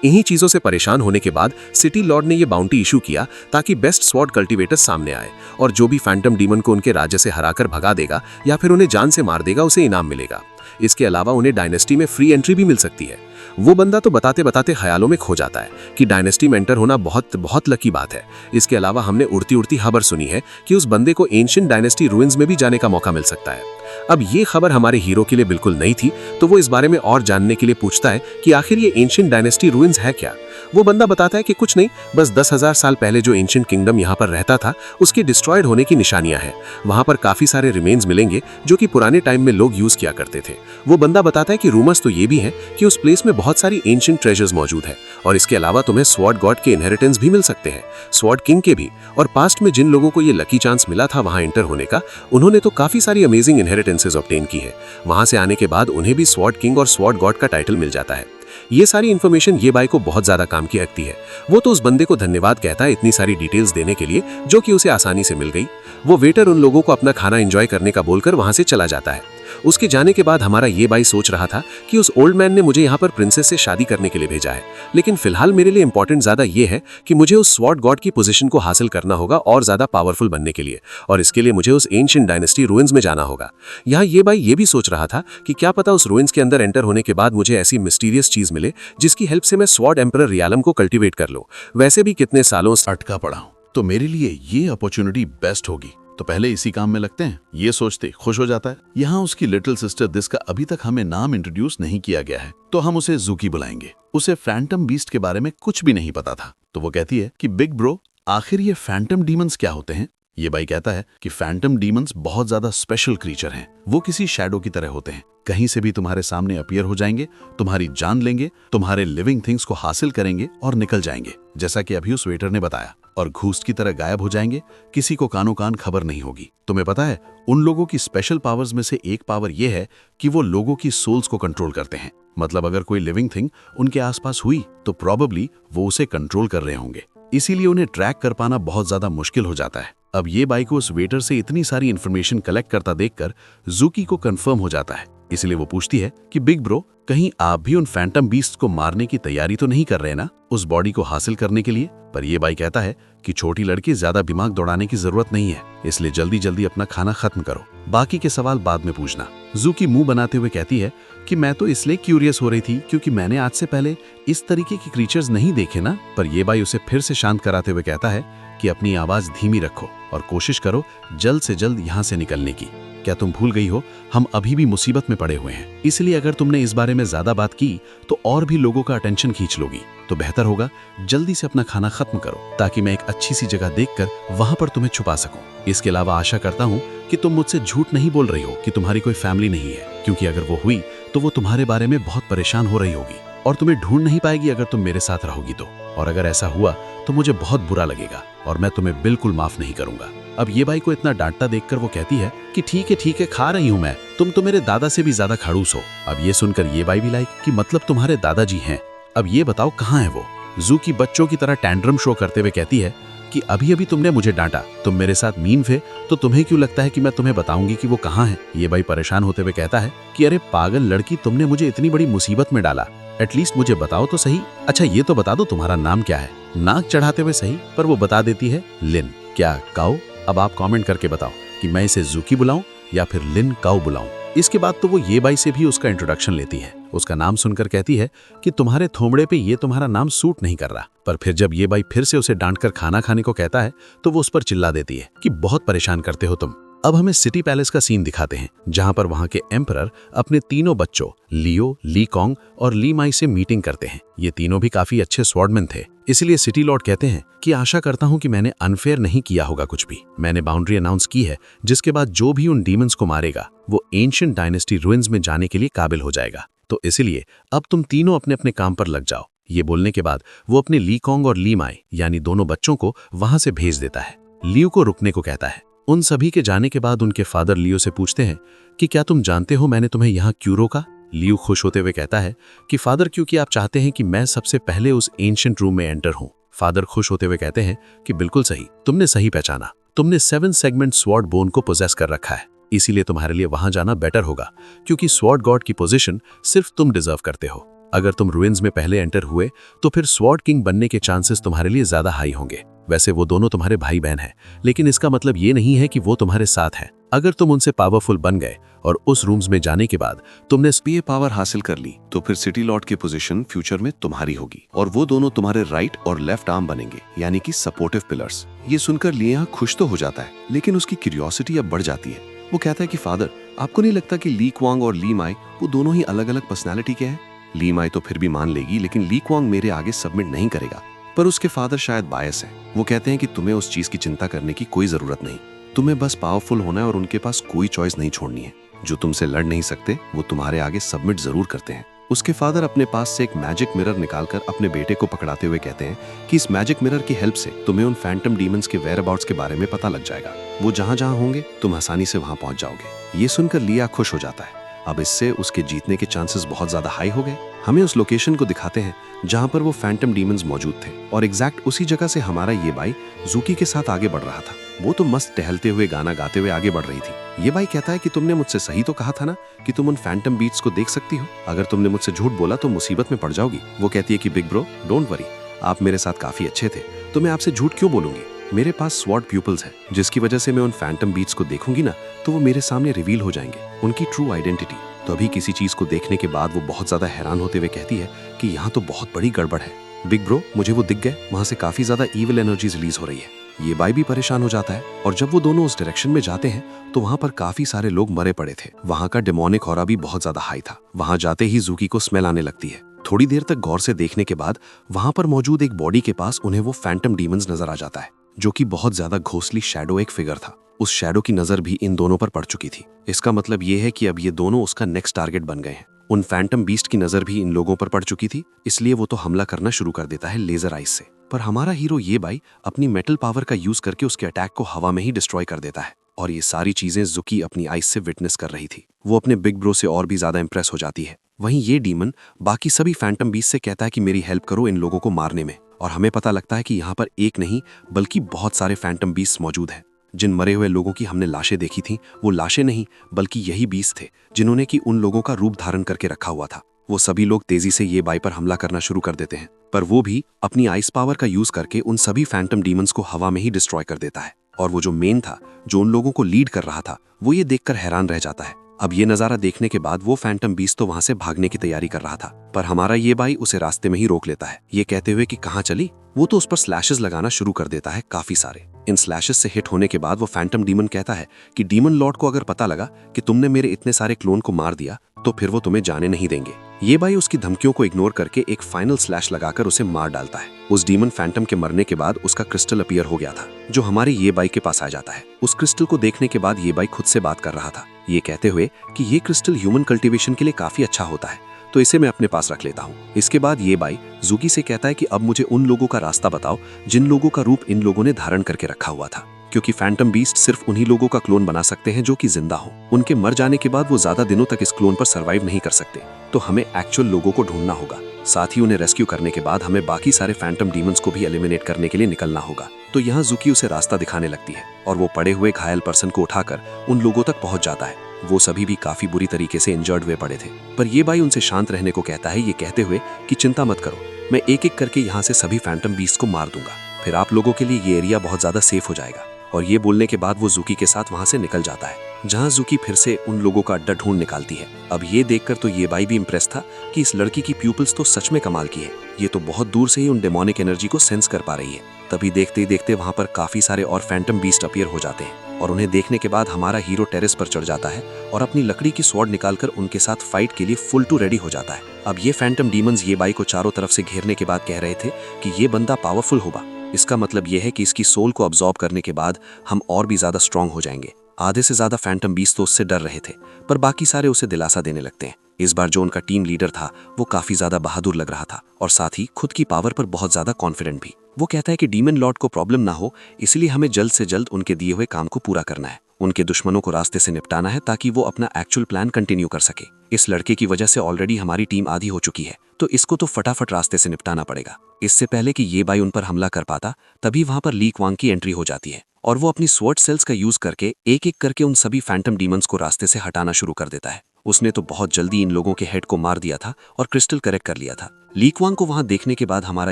इन्हीं चीजों से परेशान होने के बाद सिटी लॉर्ड ने यह बाउंटी इशू किया ताकि बेस्ट स्वॉर्ड कल्टीवेटर्स सामने आए और जो भी फैंटम डीमन को उनके राज्य से हराकर भगा देगा या फिर उन्हें जान से मार देगा उसे इनाम मिलेगा। इसके अलावा उन्हें डायनेस्टी में फ्री एंट्री भी मिल सकती है। वो बंदा तो बताते बताते ख्यालों में खो जाता है कि डायनेस्टी में एंटर होना बहुत बहुत लकी बात है। इसके अलावा हमने उड़ती उड़ती खबर सुनी है कि उस बंदे को एंशिएंट डायनेस्टी रूइंस में भी जाने का मौका मिल सकता है। अब ये खबर हमारे हीरो के लिए बिल्कुल नई थी, तो वो इस बारे में और जानने के लिए पूछता है कि आखिर ये एंशिएंट डायनेस्टी रूइंस है क्या। वो बंदा बताता है कि कुछ नहीं, बस 10,000 साल पहले जो एंशिएंट किंगडम यहाँ पर रहता था उसके डिस्ट्रॉयड होने की निशानियां हैं। वहां पर काफी सारे रिमेन्स मिलेंगे जो कि पुराने टाइम में लोग यूज किया करते थे। वो बंदा बताता है कि रूमर्स तो ये भी है कि उस प्लेस में बहुत सारी एंशिएंट ट्रेजर्स मौजूद है और इसके अलावा तुम्हें स्वॉर्ड गॉड के इनहेरिटेंस भी मिल सकते हैं, स्वॉर्ड किंग के भी। और पास्ट में जिन लोगों को ये लकी चांस मिला था वहां एंटर होने का, उन्होंने तो काफी सारी अमेजिंग इनहेरिटेंसेस ऑब्टेन की है। वहां से आने के बाद उन्हें भी स्वॉर्ड किंग और स्वॉर्ड गॉड का टाइटल मिल जाता है। ये सारी इन्फॉर्मेशन ये बाई को बहुत ज्यादा काम की लगती है। वो तो उस बंदे को धन्यवाद कहता है इतनी सारी डिटेल्स देने के लिए जो कि उसे आसानी से मिल गई। वो वेटर उन लोगों को अपना खाना एंजॉय करने का बोलकर वहां से चला जाता है। उसके जाने के बाद हमारा ये बाई सोच रहा था कि उस ओल्ड मैन ने मुझे यहाँ पर प्रिंसेस से शादी करने के लिए भेजा है, लेकिन फिलहाल मेरे लिए इंपॉर्टेंट ज्यादा ये है कि मुझे उस स्वॉर्ड गॉड की पोजीशन को हासिल करना होगा और ज्यादा पावरफुल बनने के लिए, और इसके लिए मुझे उस एंशिएंट डायनेस्टी रूइंस में जाना होगा। यहाँ ये बाई ये भी सोच रहा था कि क्या पता उस रूइंस के अंदर एंटर होने के बाद मुझे ऐसी मिस्टीरियस चीज मिले जिसकी हेल्प से मैं स्वॉर्ड एम्परर रियालम को कल्टिवेट कर लूं। वैसे भी कितने सालों से अटका पड़ा हूं, तो मेरे लिए ये अपॉर्चुनिटी बेस्ट होगी, तो पहले इसी काम में लगते हैं। ये सोचते खुश हो जाता है। यहाँ उसकी लिटिल सिस्टर दिस का अभी तक हमें नाम इंट्रोड्यूस नहीं किया गया है, तो हम उसे जूकी बुलाएंगे। उसे फैंटम बीस्ट के बारे में कुछ भी नहीं पता था, तो वो कहती है कि बिग ब्रो, आखिर ये फैंटम डीमंस क्या होते हैं। ये भाई कहता है कि फैंटम डीमंस बहुत ज्यादा स्पेशल क्रीचर हैं। वो किसी शैडो की तरह होते हैं, कहीं से भी तुम्हारे सामने अपीयर हो जाएंगे, तुम्हारी जान लेंगे, तुम्हारे लिविंग थिंग्स को हासिल करेंगे और निकल जाएंगे, जैसा कि अभी उस वेटर ने बताया, और घूस की तरह गायब हो जाएंगे। किसी को कानो कान खबर नहीं होगी। तुम्हें पता है उन लोगों की स्पेशल पावर्स में से एक पावर यह है कि वो लोगों की सोल्स को कंट्रोल करते हैं। मतलब अगर कोई लिविंग थिंग उनके आसपास हुई तो प्रोबेबली वो उसे कंट्रोल कर रहे होंगे, इसीलिए उन्हें ट्रैक कर पाना बहुत ज्यादा मुश्किल हो जाता है। अब ये बाई को उस वेटर से इतनी सारी इन्फॉर्मेशन कलेक्ट करता देखकर जूकी को कंफर्म हो जाता है। इसलिए वो पूछती है कि बिग ब्रो, कहीं आप भी उन फैंटम बीस्ट को मारने की तैयारी तो नहीं कर रहे ना, उस बॉडी को हासिल करने के लिए। पर ये बाई कहता है कि छोटी लड़की, ज्यादा दिमाग दौड़ाने की जरूरत नहीं है, इसलिए जल्दी जल्दी अपना खाना खत्म करो, बाकी के सवाल बाद में पूछना। जूकी मुंह बनाते हुए कहती है कि मैं तो इसलिए क्यूरियस हो रही थी क्योंकि मैंने आज से पहले इस तरीके के क्रीचर्स नहीं देखे ना। पर ये बाई उसे फिर से शांत कराते हुए कहता है कि अपनी आवाज धीमी रखो और कोशिश करो जल्द से जल्द यहाँ से निकलने की। क्या तुम भूल गई हो, हम अभी भी मुसीबत में पड़े हुए हैं, इसलिए अगर तुमने इस बारे में ज्यादा बात की तो और भी लोगों का अटेंशन खींच लोगी। तो बेहतर होगा जल्दी से अपना खाना खत्म करो, ताकि मैं एक अच्छी सी जगह देखकर वहां पर तुम्हें छुपा सकूं। इसके अलावा आशा करता हूं कि तुम मुझसे झूठ नहीं बोल रही हो कि तुम्हारी कोई फैमिली नहीं है, क्योंकि अगर वो हुई तो वो तुम्हारे बारे में बहुत परेशान हो रही होगी और तुम्हें ढूंढ नहीं पाएगी अगर तुम मेरे साथ रहोगी तो। और अगर ऐसा हुआ तो मुझे बहुत बुरा लगेगा और मैं तुम्हें बिल्कुल माफ नहीं करूंगा। अब ये बाई को इतना डांटता देखकर वो कहती है कि ठीक है खा रही हूं मैं, तुम तो मेरे दादा से भी ज्यादा खड़ूस हो। अब ये सुनकर ये बाई भी लाइक कि मतलब तुम्हारे दादाजी हैं, अब ये बताओ कहाँ है वो। जूकी बच्चों की तरह टैंड्रम शो करते हुए कहती है कि अभी अभी तुमने मुझे डांटा, तुम मेरे साथ मीन थे, तो तुम्हें क्यों लगता है कि मैं तुम्हें बताऊंगी कि वो कहाँ है। ये बाई परेशान होते हुए कहता है कि अरे पागल लड़की, तुमने मुझे इतनी बड़ी मुसीबत में डाला, एटलीस्ट मुझे बताओ तो सही। अच्छा ये तो बता दो तुम्हारा नाम क्या है। नाक चढ़ाते हुए सही, पर वो बता देती है लिन। क्या काउ? अब आप कमेंट करके बताओ कि मैं इसे जूकी बुलाऊं या फिर लिन काउ बुलाऊं। इसके बाद तो वो ये बाई से भी उसका इंट्रोडक्शन लेती है। उसका नाम सुनकर कहती है कि तुम्हारे थोमड़े पे ये तुम्हारा नाम सूट नहीं कर रहा। पर फिर जब ये बाई फिर से उसे डांटकर खाना खाने को कहता है तो वो उस पर चिल्ला देती है कि बहुत परेशान करते हो तुम। अब हमें सिटी पैलेस का सीन दिखाते हैं, जहां पर वहां के एम्परर अपने तीनों बच्चों लियो, ली कॉन्ग और ली माई से मीटिंग करते हैं। ये तीनों भी काफी अच्छे स्वॉर्डमैन थे, इसलिए सिटी लॉर्ड कहते हैं कि आशा करता हूं कि मैंने अनफेयर नहीं किया होगा कुछ भी। मैंने बाउंड्री अनाउंस की है, जिसके बाद जो भी उन डीमंस को मारेगा वो एंशिएंट डायनेस्टी रूइंस में जाने के लिए काबिल हो जाएगा। तो इसलिए अब तुम तीनों अपने अपने काम पर लग जाओ। ये बोलने के बाद वो अपने ली कॉन्ग और ली माई यानी दोनों बच्चों को वहां से भेज देता है। लियो को रुकने को कहता है। उन सभी के जाने के बाद उनके फादर लियो से पूछते हैं कि क्या तुम जानते हो मैंने तुम्हें यहाँ क्यों रोका। लियो खुश होते हुए कहता है कि फादर, क्योंकि आप चाहते हैं कि मैं सबसे पहले उस एंशिएंट रूम में एंटर हूँ। फादर खुश होते हुए कहते हैं कि बिल्कुल सही, तुमने सही पहचाना, तुमने 7 सेगमेंट स्वॉर्ड बोन को पोजेस कर रखा है, इसीलिए तुम्हारे लिए वहां जाना बेटर होगा, क्योंकि स्वॉर्ड गॉड की पोजीशन सिर्फ तुम डिजर्व करते हो। अगर तुम रुइंस में पहले एंटर हुए तो फिर स्वॉर्ड किंग बनने के चांसेस तुम्हारे लिए ज्यादा हाई होंगे। वैसे वो दोनों तुम्हारे भाई बहन हैं, लेकिन इसका मतलब ये नहीं है कि वो तुम्हारे साथ हैं। अगर तुम उनसे पावरफुल बन गए और उस रूम्स में जाने के बाद तुमने ये पावर हासिल कर ली तो फिर सिटी लॉर्ड की पोजीशन फ्यूचर में तुम्हारी होगी और वो दोनों तुम्हारे राइट और लेफ्ट आर्म बनेंगे, यानी कि सपोर्टिव पिलर्स। ये सुनकर लिया खुश तो हो जाता है, लेकिन उसकी क्यूरियोसिटी अब बढ़ जाती है। वो कहता है कि फादर, आपको नहीं लगता कि ली क्वांग और ली माई वो दोनों ही अलग अलग पर्सनैलिटी के हैं? ली माई तो फिर भी मान लेगी, लेकिन ली क्वांग मेरे आगे सबमिट नहीं करेगा। पर उसके फादर शायद बायस हैं। वो कहते हैं कि तुम्हें उस चीज की चिंता करने की कोई जरूरत नहीं, तुम्हें बस पावरफुल होना है और उनके पास कोई चॉइस नहीं छोड़नी है। जो तुमसे लड़ नहीं सकते वो तुम्हारे आगे सबमिट जरूर करते हैं। उसके फादर अपने पास से एक मैजिक मिरर निकालकर अपने बेटे को पकड़ाते हुए कहते हैं कि इस मैजिक मिरर की हेल्प से तुम्हें उन फैंटम डीमंस के वेयरअबाउट्स के बारे में पता लग जाएगा। वो जहां जहां होंगे तुम आसानी से वहां पहुंच जाओगे। ये सुनकर लिया खुश हो जाता है। अब इससे उसके जीतने के चांसेस बहुत ज्यादा हाई हो गए। हमें उस लोकेशन को दिखाते हैं जहां पर वो फैंटम डीमंस मौजूद थे और एग्जैक्ट उसी जगह से हमारा ये बाई जूकी के साथ आगे बढ़ रहा था। वो तो मस्त टहलते हुए गाना गाते हुए आगे बढ़ रही थी। ये बाई कहता है कि तुमने मुझसे सही तो कहा था ना कि तुम उन फैंटम बीट्स को देख सकती हो। अगर तुमने मुझसे झूठ बोला तो मुसीबत में पड़ जाओगी। वो कहती है कि बिग ब्रो डोंट वरी, आप मेरे साथ काफी अच्छे थे, तो मैं आपसे झूठ क्यों बोलूंगी। मेरे पास स्वॉर्ड प्यूपल्स है, जिसकी वजह से मैं उन फैंटम बीट्स को देखूंगी ना तो वो मेरे सामने रिवील हो जाएंगे, उनकी ट्रू आइडेंटिटी। तो अभी किसी चीज को देखने के बाद वो बहुत ज्यादा हैरान होते हुए कहती है कि यहाँ तो बहुत बड़ी गड़बड़ है। बिग ब्रो, मुझे वो दिख गए, वहां से काफी ज्यादा ईविल एनर्जी रिलीज हो रही है। ये बाई भी परेशान हो जाता है और जब वो दोनों उस डायरेक्शन में जाते हैं तो वहां पर काफी सारे लोग मरे पड़े थे। वहां का डेमोनिक ऑरा भी बहुत ज्यादा हाई था। वहां जाते ही जूकी को स्मेल आने लगती है। थोड़ी देर तक गौर से देखने के बाद वहां पर मौजूद एक बॉडी के पास उन्हें वो फैंटम डीमंस नजर आ जाता है, जो कि बहुत ज्यादा घोस्टली शैडो एक फिगर था। उस शैडो की नजर भी इन दोनों पर पड़ चुकी थी। इसका मतलब ये है कि अब ये दोनों उसका नेक्स्ट टारगेट बन गए हैं। उन फैंटम बीस्ट की नजर भी इन लोगों पर पड़ चुकी थी, इसलिए वो तो हमला करना शुरू कर देता है लेजर आइस से। पर हमारा हीरो ये बाई अपनी मेटल पावर का यूज करके उसके अटैक को हवा में ही डिस्ट्रॉय कर देता है। और ये सारी चीजें जुकी अपनी आइस से विटनेस कर रही थी। वो अपने बिग ब्रो से और भी ज्यादा इंप्रेस हो जाती है। वहीं ये डीमन बाकी सभी फैंटम बीस्ट से कहता है कि मेरी हेल्प करो इन लोगों को मारने में। और हमें पता लगता है कि यहाँ पर एक नहीं बल्कि बहुत सारे फैंटम बीस्ट मौजूद हैं। जिन मरे हुए लोगों की हमने लाशें देखी थी वो लाशें नहीं बल्कि यही बीस्ट थे जिन्होंने कि उन लोगों का रूप धारण करके रखा हुआ था। वो सभी लोग तेजी से ये बाई पर हमला करना शुरू कर देते हैं, पर वो भी अपनी आइस पावर का यूज करके उन सभी फैंटम डीमंस को हवा में ही डिस्ट्रॉय कर देता है। और वो जो मेन था, जो उन लोगों को लीड कर रहा था, वो ये देखकर हैरान रह जाता है। अब ये नजारा देखने के बाद वो फैंटम बीस्ट तो वहां से भागने की तैयारी कर रहा था, पर हमारा ये बाई उसे रास्ते में ही रोक लेता है, ये कहते हुए कि कहाँ चली। वो तो उस पर स्लैशेस लगाना शुरू कर देता है, काफी सारे। इन स्लैशेस से हिट होने के बाद वो फैंटम डीमन कहता है कि डीमन लॉर्ड को अगर पता लगा कि तुमने मेरे इतने सारे क्लोन को मार दिया तो फिर वो तुम्हें जाने नहीं देंगे। ये बाई उसकी धमकियों को इग्नोर करके एक फाइनल स्लैश लगाकर उसे मार डालता है। उस डीमन फैंटम के मरने के बाद उसका क्रिस्टल अपीयर हो गया था, जो हमारे ये बाई के पास आ जाता है। उस क्रिस्टल को देखने के बाद ये बाई खुद से बात कर रहा था, ये कहते हुए कि ये क्रिस्टल ह्यूमन कल्टीवेशन के लिए काफी अच्छा होता है, तो इसे मैं अपने पास रख लेता हूँ। इसके बाद ये बाई जूकी से कहता है कि अब मुझे उन लोगों का रास्ता बताओ जिन लोगों का रूप इन लोगों ने धारण करके रखा हुआ था, क्योंकि फैंटम बीस्ट सिर्फ उन्हीं लोगों का क्लोन बना सकते हैं जो कि जिंदा हो। उनके मर जाने के बाद वो ज्यादा दिनों तक इस क्लोन पर सर्वाइव नहीं कर सकते, तो हमें एक्चुअल लोगों को ढूंढना होगा। साथ ही उन्हें रेस्क्यू करने के बाद हमें बाकी सारे फैंटम डीमंस को भी एलिमिनेट करने के लिए निकलना होगा। तो यहाँ जूकी उसे रास्ता दिखाने लगती है और वो पड़े हुए घायल पर्सन को उठाकर उन लोगों तक पहुंच जाता है। वो सभी भी काफी बुरी तरीके से इंजर्ड हुए पड़े थे, पर ये बाई उनसे शांत रहने को कहता है, ये कहते हुए कि चिंता मत करो, मैं एक एक करके यहाँ से सभी फैंटम बीस्ट को मार दूंगा, फिर आप लोगों के लिए ये एरिया बहुत ज्यादा सेफ हो जाएगा। और ये बोलने के बाद वो जूकी के साथ वहां से निकल जाता है, जहां जूकी फिर से उन लोगों का अड्डा ढूंढ निकालती है। अब ये देखकर तो ये बाई भी इंप्रेस था कि इस लड़की की प्यूपल्स तो सच में कमाल की है, ये तो बहुत दूर से ही उन डेमोनिक एनर्जी को सेंस कर पा रही है। तभी देखते ही देखते वहां पर काफी सारे और फैंटम बीस्ट अपीयर हो जाते हैं और उन्हें देखने के बाद हमारा हीरो टेरेस पर चढ़ जाता है और अपनी लकड़ी की स्वॉर्ड निकालकर उनके साथ फाइट के लिए फुल टू रेडी हो जाता है। अब ये फैंटम डीमंस ये बाई को चारों तरफ से घेरने के बाद कह रहे थे कि ये बंदा पावरफुल होगा, इसका मतलब यह है कि इसकी सोल को अब्सॉर्ब करने के बाद हम और भी ज्यादा स्ट्रांग हो जाएंगे। आधे से ज्यादा फैंटम बीस्ट तो उससे डर रहे थे, पर बाकी सारे उसे दिलासा देने लगते हैं। इस बार जो उनका टीम लीडर था वो काफी ज्यादा बहादुर लग रहा था और साथ ही खुद की पावर पर बहुत ज्यादा कॉन्फिडेंट भी। वो कहता है कि डीमन लॉर्ड को प्रॉब्लम ना हो, इसलिए हमें जल्द से जल्द उनके दिए हुए काम को पूरा करना है, उनके दुश्मनों को रास्ते से निपटाना है ताकि वो अपना एक्चुअल प्लान कंटिन्यू कर सके। इस लड़के की वजह से ऑलरेडी हमारी टीम आधी हो चुकी है, तो इसको तो फटाफट रास्ते से निपटाना पड़ेगा। इससे पहले कि ये बाई उन पर हमला कर पाता, तभी वहां पर ली क्वांग की एंट्री हो जाती है और वो अपनी स्वॉर्ड सेल्स का यूज करके एक एक करके उन सभी फैंटम डीमंस को रास्ते से हटाना शुरू कर देता है उसने तो बहुत जल्दी इन लोगों के हेड को मार दिया था और क्रिस्टल करेक्ट कर लिया था। ली क्वांग को वहां देखने के बाद हमारा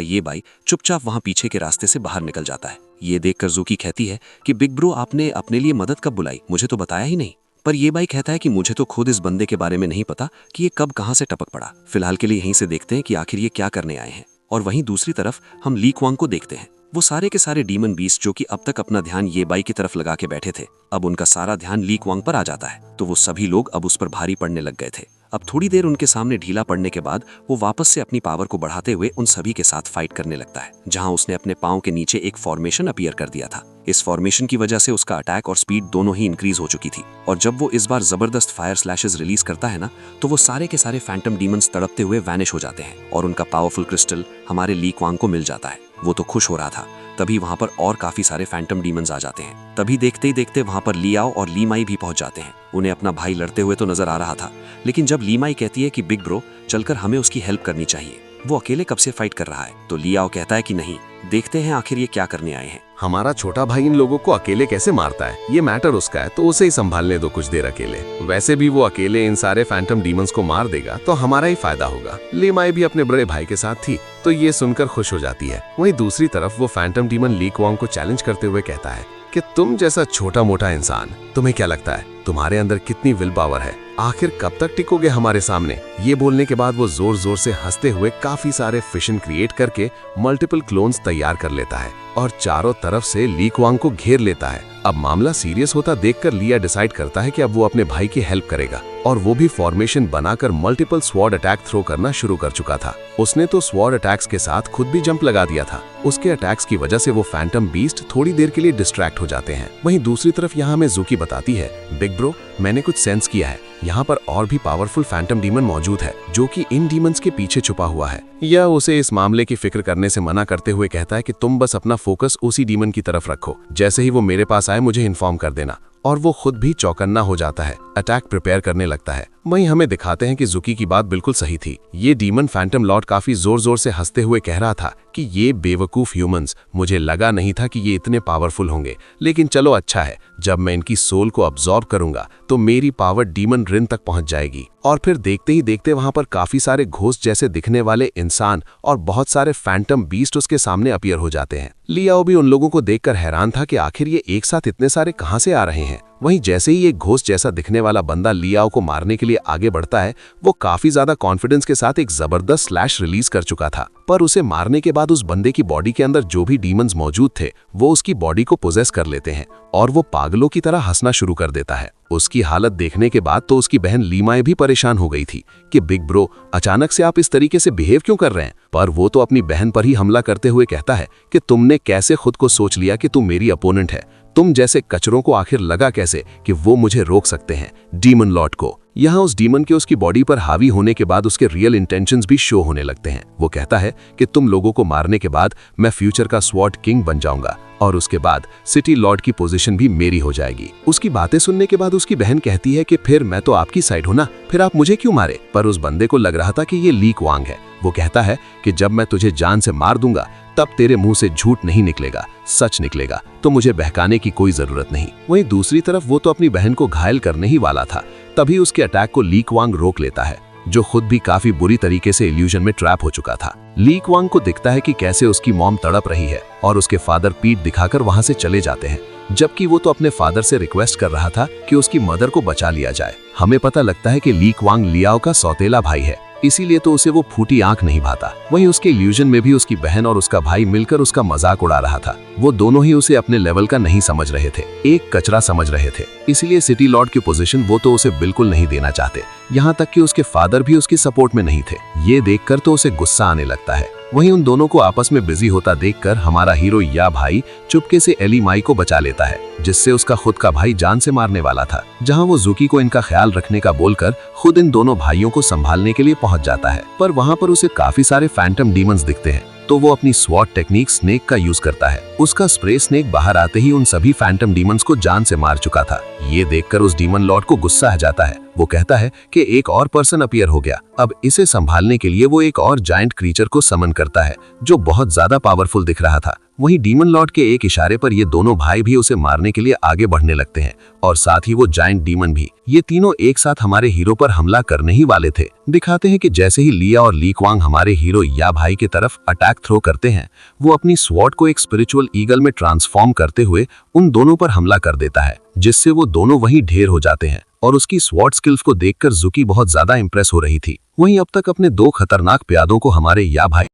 ये बाई चुपचाप वहां पीछे के रास्ते से बाहर निकल जाता है। ये देखकर जूकी कहती है कि बिग ब्रो, आपने अपने लिए मदद कब बुलाई, मुझे तो बताया ही नहीं। पर ये बाई कहता है कि मुझे तो खुद इस बंदे के बारे में नहीं पता कि ये कब कहां से टपक पड़ा। फिलहाल के लिए यहीं से देखते हैं कि आखिर ये क्या करने आए हैं। और वहीं दूसरी तरफ हम ली क्वांग को देखते हैं। वो सारे के सारे डीमन बीस्ट जो कि अब तक अपना ध्यान ये बाई की तरफ लगा के बैठे थे, अब उनका सारा ध्यान ली क्वांग पर आ जाता है। तो वो सभी लोग अब उस पर भारी पड़ने लग गए थे। अब थोड़ी देर उनके सामने ढीला पड़ने के बाद वो वापस से अपनी पावर को बढ़ाते हुए उन सभी के साथ फाइट करने लगता है, जहां उसने अपने पांव के नीचे एक फॉर्मेशन अपीयर कर दिया था। इस फॉर्मेशन की वजह से उसका अटैक और स्पीड दोनों ही इंक्रीज हो चुकी थी। और जब वो इस बार जबरदस्त फायर स्लैशेस रिलीज करता है ना, तो वो सारे के सारे फैंटम डीमंस तड़पते हुए वैनिश हो जाते हैं और उनका पावरफुल क्रिस्टल हमारे ली क्वांग को मिल जाता है। वो तो खुश हो रहा था, तभी वहां पर और काफी सारे फैंटम डीमंस आ जाते हैं। तभी देखते ही देखते वहां पर लियाओ और लीमाई भी पहुंच जाते हैं। उन्हें अपना भाई लड़ते हुए तो नजर आ रहा था, लेकिन जब लीमाई कहती है कि बिग ब्रो, चलकर हमें उसकी हेल्प करनी चाहिए, वो अकेले कब से फाइट कर रहा है, तो लियाओ कहता है कि नहीं, देखते हैं आखिर ये क्या करने आए हैं। हमारा छोटा भाई इन लोगों को अकेले कैसे मारता है, ये मैटर उसका है, तो उसे ही संभालने दो कुछ देर अकेले। वैसे भी वो अकेले इन सारे फैंटम डीमंस को मार देगा तो हमारा ही फायदा होगा। लीमाई भी अपने बड़े भाई के साथ थी, तो ये सुनकर खुश हो जाती है। वहीं दूसरी तरफ वो फैंटम डीमन ली क्वांग को चैलेंज करते हुए कहता है कि तुम जैसा छोटा मोटा इंसान, तुम्हें क्या लगता है तुम्हारे अंदर कितनी विल पावर है, आखिर कब तक टिकोगे हमारे सामने। ये बोलने के बाद वो जोर जोर से हंसते हुए काफी सारे फिशन क्रिएट करके मल्टीपल क्लोन्स तैयार कर लेता है और चारों तरफ से ली क्वांग को घेर लेता है। अब मामला सीरियस होता देखकर लिया डिसाइड करता है कि अब वो अपने भाई की हेल्प करेगा, और वो भी फॉर्मेशन बनाकर मल्टीपल स्वॉर्ड अटैक थ्रो करना शुरू कर चुका था। उसने तो स्वॉर्ड अटैक्स के साथ खुद भी जंप लगा दिया था। उसके अटैक्स की वजह से वो फैंटम बीस्ट थोड़ी देर के लिए डिस्ट्रैक्ट हो जाते हैं। वहीं दूसरी तरफ यहाँ हमें जूकी बताती है, बिग ब्रो, मैंने कुछ सेंस किया है, यहाँ पर और भी पावरफुल फैंटम डीमन मौजूद है जो कि इन डीमंस के पीछे छुपा हुआ है। यह उसे इस मामले की फिक्र करने से मना करते हुए कहता है कि तुम बस अपना फोकस उसी डीमन की तरफ रखो, जैसे ही वो मेरे पास आए मुझे इन्फॉर्म कर देना। और वो खुद भी चौकन्ना हो जाता है, अटैक प्रिपेयर करने लगता है। वहीं हमें दिखाते हैं कि जुकी की बात बिल्कुल सही थी। ये डीमन फैंटम लॉर्ड काफी जोर जोर से हंसते हुए कह रहा था कि ये बेवकूफ ह्यूमंस, मुझे लगा नहीं था कि ये इतने पावरफुल होंगे, लेकिन चलो अच्छा है, जब मैं इनकी सोल को अब्सॉर्ब करूंगा तो मेरी पावर डीमन रिन तक पहुंच जाएगी। और फिर देखते ही देखते वहां पर काफी सारे घोस्ट जैसे दिखने वाले इंसान और बहुत सारे फैंटम बीस्ट उसके सामने अपीयर हो जाते हैं। लियाओ भी उन लोगों को देखकर हैरान था कि आखिर ये एक साथ इतने सारे कहां से आ रहे हैं। वहीं जैसे ही एक घोस्ट जैसा दिखने वाला बंदा लियाओ को मारने के लिए आगे बढ़ता है, वो काफी ज्यादा कॉन्फिडेंस के साथ एक जबरदस्त स्लैश रिलीज कर चुका था। पर उसे मारने के बाद उस बंदे की बॉडी के अंदर जो भी डीमंस मौजूद थे वो उसकी बॉडी को पोजेस कर लेते हैं और वो पागलों की तरह हंसना शुरू कर देता है। उसकी हालत देखने के बाद तो उसकी बहन लीमाए भी परेशान हो गई थी कि बिग ब्रो, अचानक से आप इस तरीके से बिहेव क्यों कर रहे हैं। पर वो तो अपनी बहन पर ही हमला करते हुए कहता है कि तुमने कैसे खुद को सोच लिया कि तुम मेरी अपोनेंट है, तुम जैसे कचरों को आखिर लगा कैसे कि वो मुझे रोक सकते हैं, डीमन लॉर्ड को। यहाँ उस डीमन के उसकी बॉडी पर हावी होने के बाद उसके रियल इंटेंशंस भी शो होने लगते हैं। वो कहता है कि तुम लोगों को मारने के बाद मैं फ्यूचर का स्वॉर्ड किंग बन जाऊंगा और उसके बाद सिटी लॉर्ड की पोजीशन भी मेरी हो जाएगी। उसकी बातें सुनने के बाद उसकी बहन कहती है कि फिर मैं तो आपकी साइड हूं ना, फिर आप मुझे क्यों मारे। पर उस बंदे को लग रहा था कि ये ली क्वांग है। वो कहता है कि जब मैं तुझे जान से मार दूंगा तब तेरे मुंह से झूठ नहीं निकलेगा, सच निकलेगा, तो मुझे बहकाने की कोई जरूरत नहीं। वहीं दूसरी तरफ वो तो अपनी बहन को घायल करने ही वाला था, तभी उसके अटैक को ली क्वांग रोक लेता है, जो खुद भी काफी बुरी तरीके से इल्यूजन में ट्रैप हो चुका था। ली क्वांग को दिखता है कि कैसे उसकी मॉम तड़प रही है और उसके फादर पीठ दिखाकर वहां से चले जाते हैं, जबकि वो तो अपने फादर से रिक्वेस्ट कर रहा था कि उसकी मदर को बचा लिया जाए। हमें पता लगता है कि ली क्वांग लियाओ का सौतेला भाई है, इसीलिए तो उसे वो फूटी आंख नहीं भाता। वहीं उसके इल्यूजन में भी उसकी बहन और उसका भाई मिलकर उसका मजाक उड़ा रहा था। वो दोनों ही उसे अपने लेवल का नहीं समझ रहे थे, एक कचरा समझ रहे थे, इसीलिए सिटी लॉर्ड की पोजीशन वो तो उसे बिल्कुल नहीं देना चाहते। यहाँ तक कि उसके फादर भी उसकी सपोर्ट में नहीं थे। ये देखकर तो उसे गुस्सा आने लगता है। वहीं उन दोनों को आपस में बिजी होता देखकर हमारा हीरो या भाई चुपके से एली माई को बचा लेता है, जिससे उसका खुद का भाई जान से मारने वाला था। जहां वो जुकी को इनका ख्याल रखने का बोलकर खुद इन दोनों भाइयों को संभालने के लिए पहुंच जाता है। पर वहां पर उसे काफी सारे फैंटम डीमंस दिखते हैं, तो वो अपनी स्वॉट टेक्निक स्नेक का यूज करता है। उसका स्प्रे स्नेक बाहर आते ही उन सभी फैंटम डीमंस को जान से मार चुका था। ये देखकर उस डीमन लॉर्ड को गुस्सा आ जाता है। वो कहता है कि एक और पर्सन अपीयर हो गया। अब इसे संभालने के लिए वो एक और जायंट क्रीचर को समन करता है जो बहुत ज्यादा पावरफुल दिख रहा था। वहीं डीमन लॉर्ड के एक इशारे पर ये दोनों भाई भी उसे मारने के लिए आगे बढ़ने लगते हैं और साथ ही वो जायंट डीमन भी। ये तीनों एक साथ हमारे हीरो पर हमला करने ही वाले थे। दिखाते हैं कि जैसे ही लिया और ली क्वांग हमारे हीरो या भाई की तरफ अटैक थ्रो करते हैं, वो अपनी स्वॉर्ड को एक स्पिरिचुअल ईगल में ट्रांसफॉर्म करते हुए उन दोनों पर हमला कर देता है, जिससे वो दोनों वहीं ढेर हो जाते हैं। और उसकी स्वॉर्ड स्किल्स को देखकर जुकी बहुत ज्यादा इंप्रेस हो रही थी। वहीं अब तक अपने दो खतरनाक प्यादों को हमारे या भाई